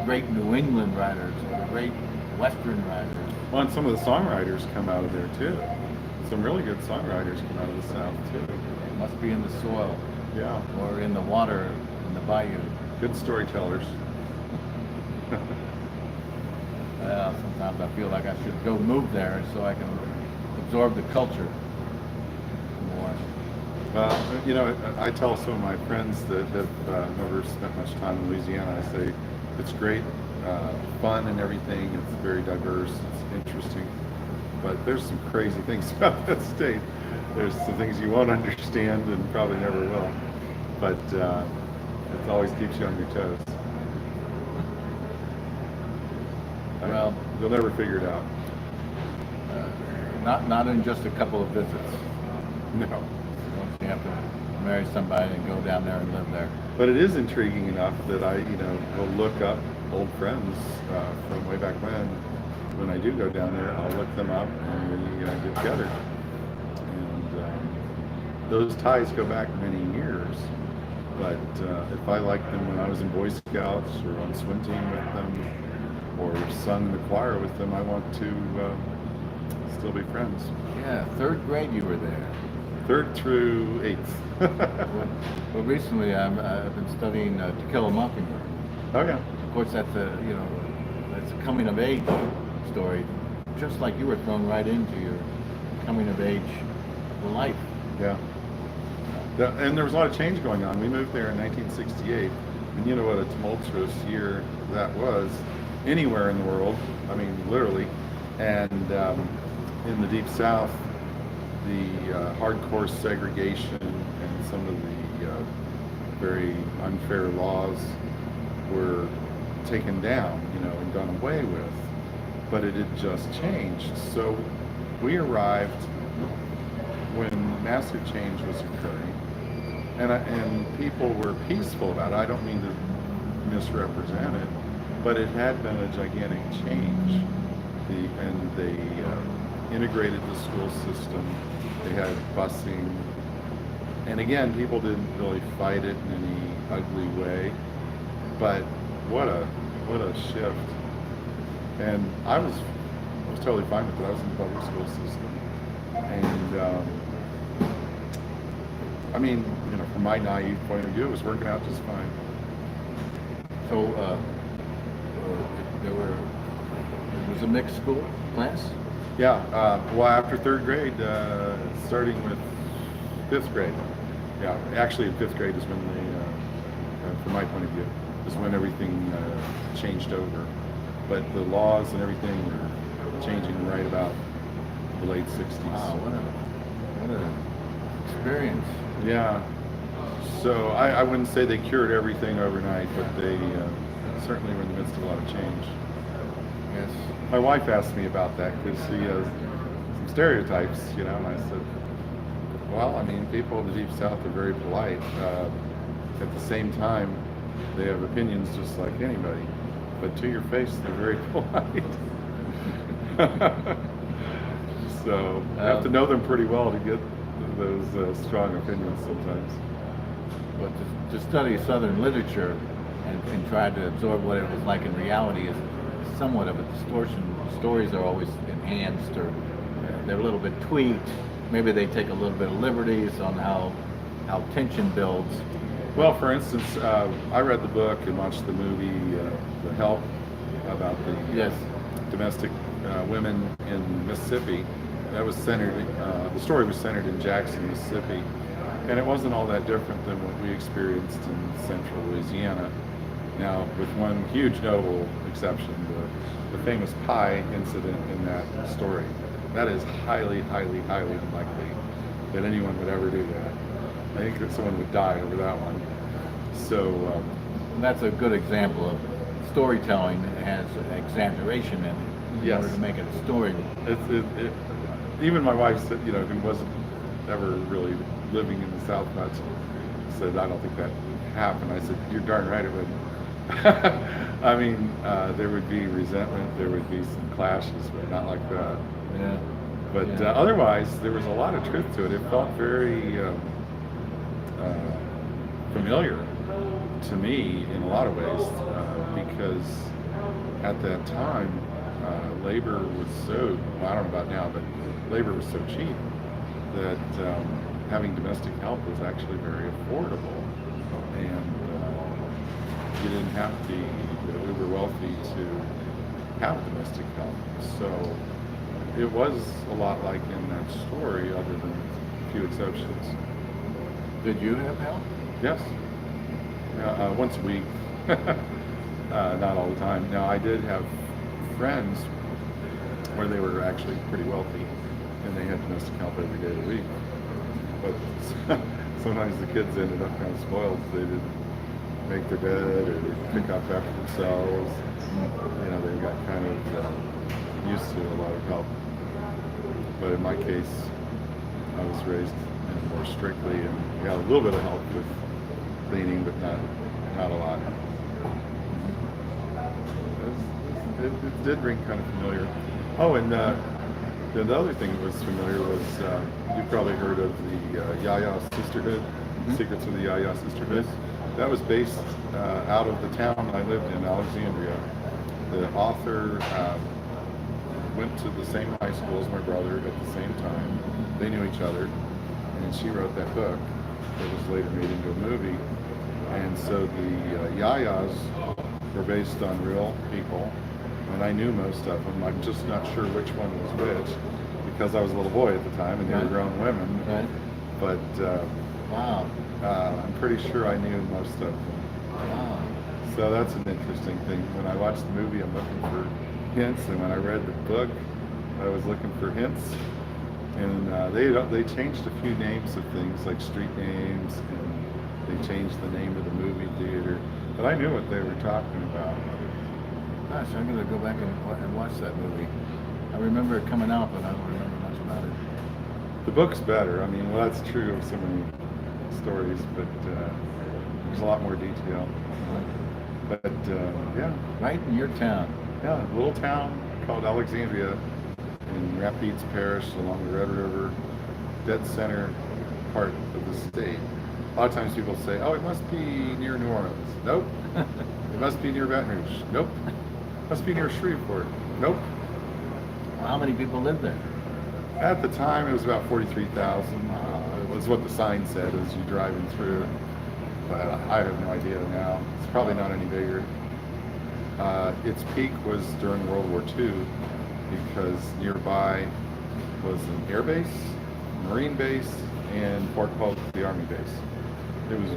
great New England writers, the great Western writers. Well, and some of the songwriters come out of there too. Some really good songwriters come out of the South too. It must be in the soil Yeah, or in the water in the bayou. good storytellers. Sometimes I feel like I should go move there so I can absorb the culture more. I tell some of my friends that have never spent much time in Louisiana, I say it's great, fun and everything. It's very diverse. It's interesting, but there's some crazy things about that state. There's some things you won't understand and probably never will, but it always keeps you on your toes. Well, You'll never figure it out. not in just a couple of visits. No. Once you have to marry somebody and go down there and live there. But it is intriguing enough that I, will look up old friends from way back when. When I do go down there, I'll look them up and we get together. And those ties go back many years. But if I liked them when I was in Boy Scouts or on swim team with them or sung in the choir with them, I want to still be friends. Yeah, 3rd grade you were there. 3rd through 8th. Well, recently I've been studying To Kill a Mockingbird. Oh yeah. Of course, that's a coming of age story, just like you were thrown right into your coming of age life. Yeah. And there was a lot of change going on. We moved there in 1968, And you know what a tumultuous year that was anywhere in the world. I mean, literally. And in the Deep South, the hardcore segregation and some of the very unfair laws were taken down, and done away with. But it had just changed. So we arrived when massive change was occurring, and people were peaceful about it. I don't mean to misrepresent it, but it had been a gigantic change. And they integrated the school system. They had busing, and again, people didn't really fight it in any ugly way. But what a shift! And I was totally fine with it. I was in the public school system, and I mean, from my naive point of view, it was working out just fine. So it was a mixed school class? Yeah, well, after third grade, starting with fifth grade. Yeah, actually, in fifth grade is when they, from my point of view, is when everything changed over. But the laws and everything were changing right about the late 60s. Wow, what an experience. Yeah. So I wouldn't say they cured everything overnight, but they certainly were in the midst of a lot of change. Yes. My wife asked me about that because she has some stereotypes, and I said, well, I mean, people in the Deep South are very polite. At the same time, they have opinions just like anybody, but to your face, they're very polite. So you have to know them pretty well to get those strong opinions sometimes. But to study Southern literature and try to absorb what it was like in reality is somewhat of a distortion. Stories are always enhanced, or they're a little bit tweaked. Maybe they take a little bit of liberties on how tension builds. Well, for instance, I read the book and watched the movie The Help about the domestic women in Mississippi. That was centered, the story was centered in Jackson, Mississippi. And it wasn't all that different than what we experienced in central Louisiana. Now, with one huge notable exception, the famous pie incident in that story. That is highly, highly, highly unlikely that anyone would ever do that. I think that someone would die over that one. So that's a good example of storytelling that has exaggeration in it in order to make it a story. Even my wife said, who wasn't ever really living in the South much, said, I don't think that happened. I said, you're darn right it wouldn't. I mean, there would be resentment, there would be some clashes, but not like that. Yeah. But otherwise, there was a lot of truth to it. It felt very familiar to me in a lot of ways, because at that time, labor was so, well, I don't know about now, but labor was so cheap that having domestic help was actually very affordable. And you didn't have to be uber wealthy to have domestic help. So it was a lot like in that story, other than a few exceptions. Did you have help? Yes. Once a week. Not all the time. Now, I did have friends where they were actually pretty wealthy and they had domestic help every day of the week. But sometimes the kids ended up kind of spoiled. They didn't make their bed or pick up after themselves. They got kind of used to a lot of help. But in my case, I was raised more strictly and got a little bit of help with cleaning, but not a lot. It did ring kind of familiar. Oh, and the other thing that was familiar was, you've probably heard of the Yaya Sisterhood, Secrets of the Yaya Sisterhood. That was based out of the town I lived in, Alexandria. The author went to the same high school as my brother at the same time. They knew each other, and she wrote that book that was later made into a movie. And so the Yayas were based on real people, and I knew most of them. I'm just not sure which one was which, because I was a little boy at the time, and they were grown women. Right. But Wow. I'm pretty sure I knew most of them. Wow. So that's an interesting thing. When I watch the movie, I'm looking for hints, and when I read the book, I was looking for hints. And they changed a few names of things, like street names, and they changed the name of the movie theater. But I knew what they were talking about. Gosh, I'm gonna go back and watch that movie. I remember it coming out, but I don't remember much about it. The book's better. I mean, well, that's true of so many stories, but there's a lot more detail. But yeah. Right in your town. Yeah, a little town called Alexandria in Rapides Parish along the Red River, dead center part of the state. A lot of times people say, oh, it must be near New Orleans. Nope. It must be near Baton Rouge. Nope. It must be near Shreveport. Nope. Well, how many people live there? At the time, it was about 43,000. It was what the sign said as you driving through. But I have no idea now. It's probably not any bigger. Its peak was during World War II because nearby was an air base, Marine base, and Fort Polk, the Army base. It was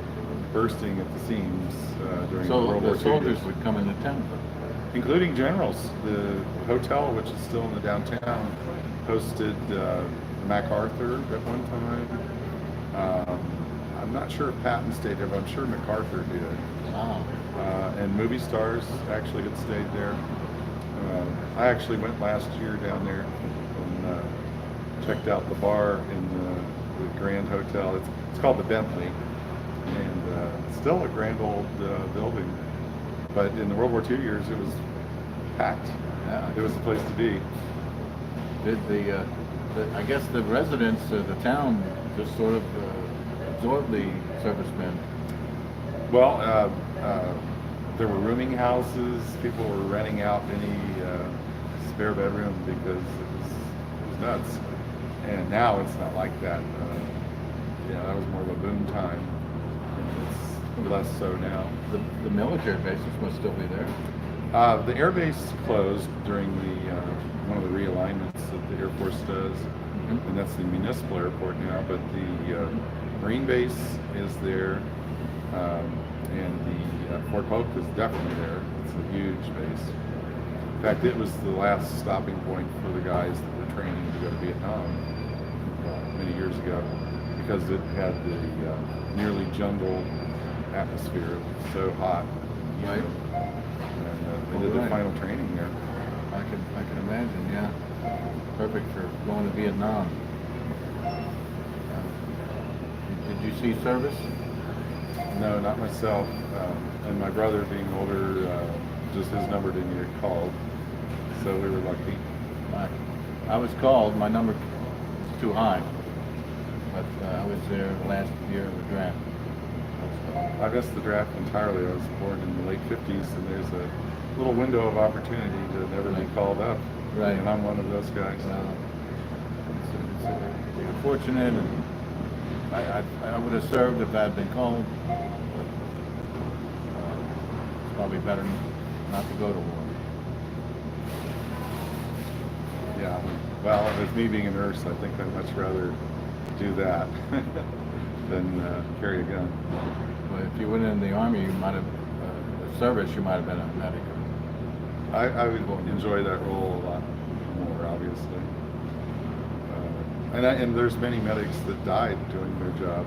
bursting at the seams during World War II. So the soldiers would come into town? Including generals. The hotel, which is still in the downtown, hosted MacArthur at one time. I'm not sure if Patton stayed there, but I'm sure MacArthur did. Wow. And movie stars actually had stayed there. I actually went last year down there and checked out the bar in the Grand Hotel. It's called the Bentley, and it's still a grand old building. But in the World War II years, it was packed. Yeah. It was the place to be. Did I guess the residents of the town just sort of absorbed the servicemen? Well, there were rooming houses. People were renting out any spare bedroom because it was nuts. And now it's not like that. That was more of a boom time. It's less so now. The military bases must still be there. The air base closed during one of the realignments that the Air Force does, and that's the municipal airport now. But the Marine base is there, and the Fort Polk is definitely there. It's a huge base. In fact, it was the last stopping point for the guys that were training to go to Vietnam many years ago, because it had the nearly jungle atmosphere. It was so hot. Right. And they did their final training there. I can imagine, yeah. Perfect for going to Vietnam. Did you see service? No, not myself. And my brother, being older, just his number didn't get called. So we were lucky. I was called. My number was too high. But I was there last year of the draft. I missed the draft entirely. I was born in the late 50s, and there's a little window of opportunity to never be called up. Right. And I'm one of those guys. It's unfortunate, and I would have served if I had been called. But, it's probably better not to go to war. Yeah. Well, with me being a nurse, I think I'd much rather do that than carry a gun. But if you went in the Army, you might have, service, you might have been a medic. I would enjoy that role a lot more, obviously. And there's many medics that died doing their job,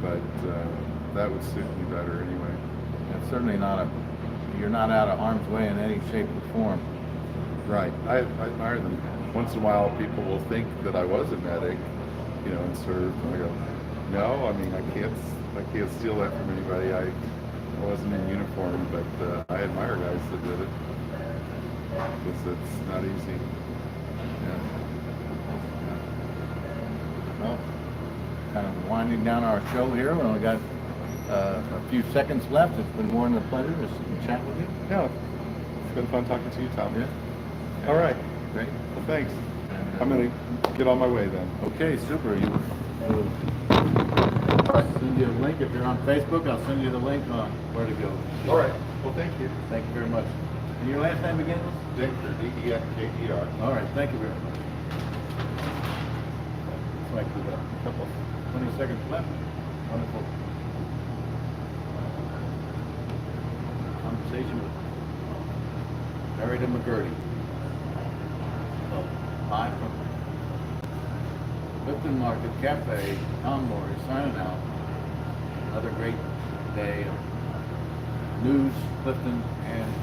but that would suit me better anyway. It's certainly you're not out of harm's way in any shape or form. Right. I admire them. Once in a while, people will think that I was a medic, and served. And I go, no, I mean, I can't steal that from anybody. I wasn't in uniform, but I admire guys that did it, because it's not easy. Yeah. Well, kind of winding down our show here. We only got a few seconds left. It's been more than a pleasure to chat with you. Yeah. It's been fun talking to you, Tom. Yeah. All right. Great. Well, thanks. I'm going to get on my way then. Okay, super. I'll send you a link. If you're on Facebook, I'll send you the link on where to go. All right. Well, thank you. Thank you very much. And your last name again? Denker, D-E-N-K-E-R. All right, thank you very much. Looks like we've got a couple, 20 seconds left. Wonderful. Teri McCarty. So, live from Clifton Market Cafe, Tom Lohre signing out. Another great day of news, Clifton, and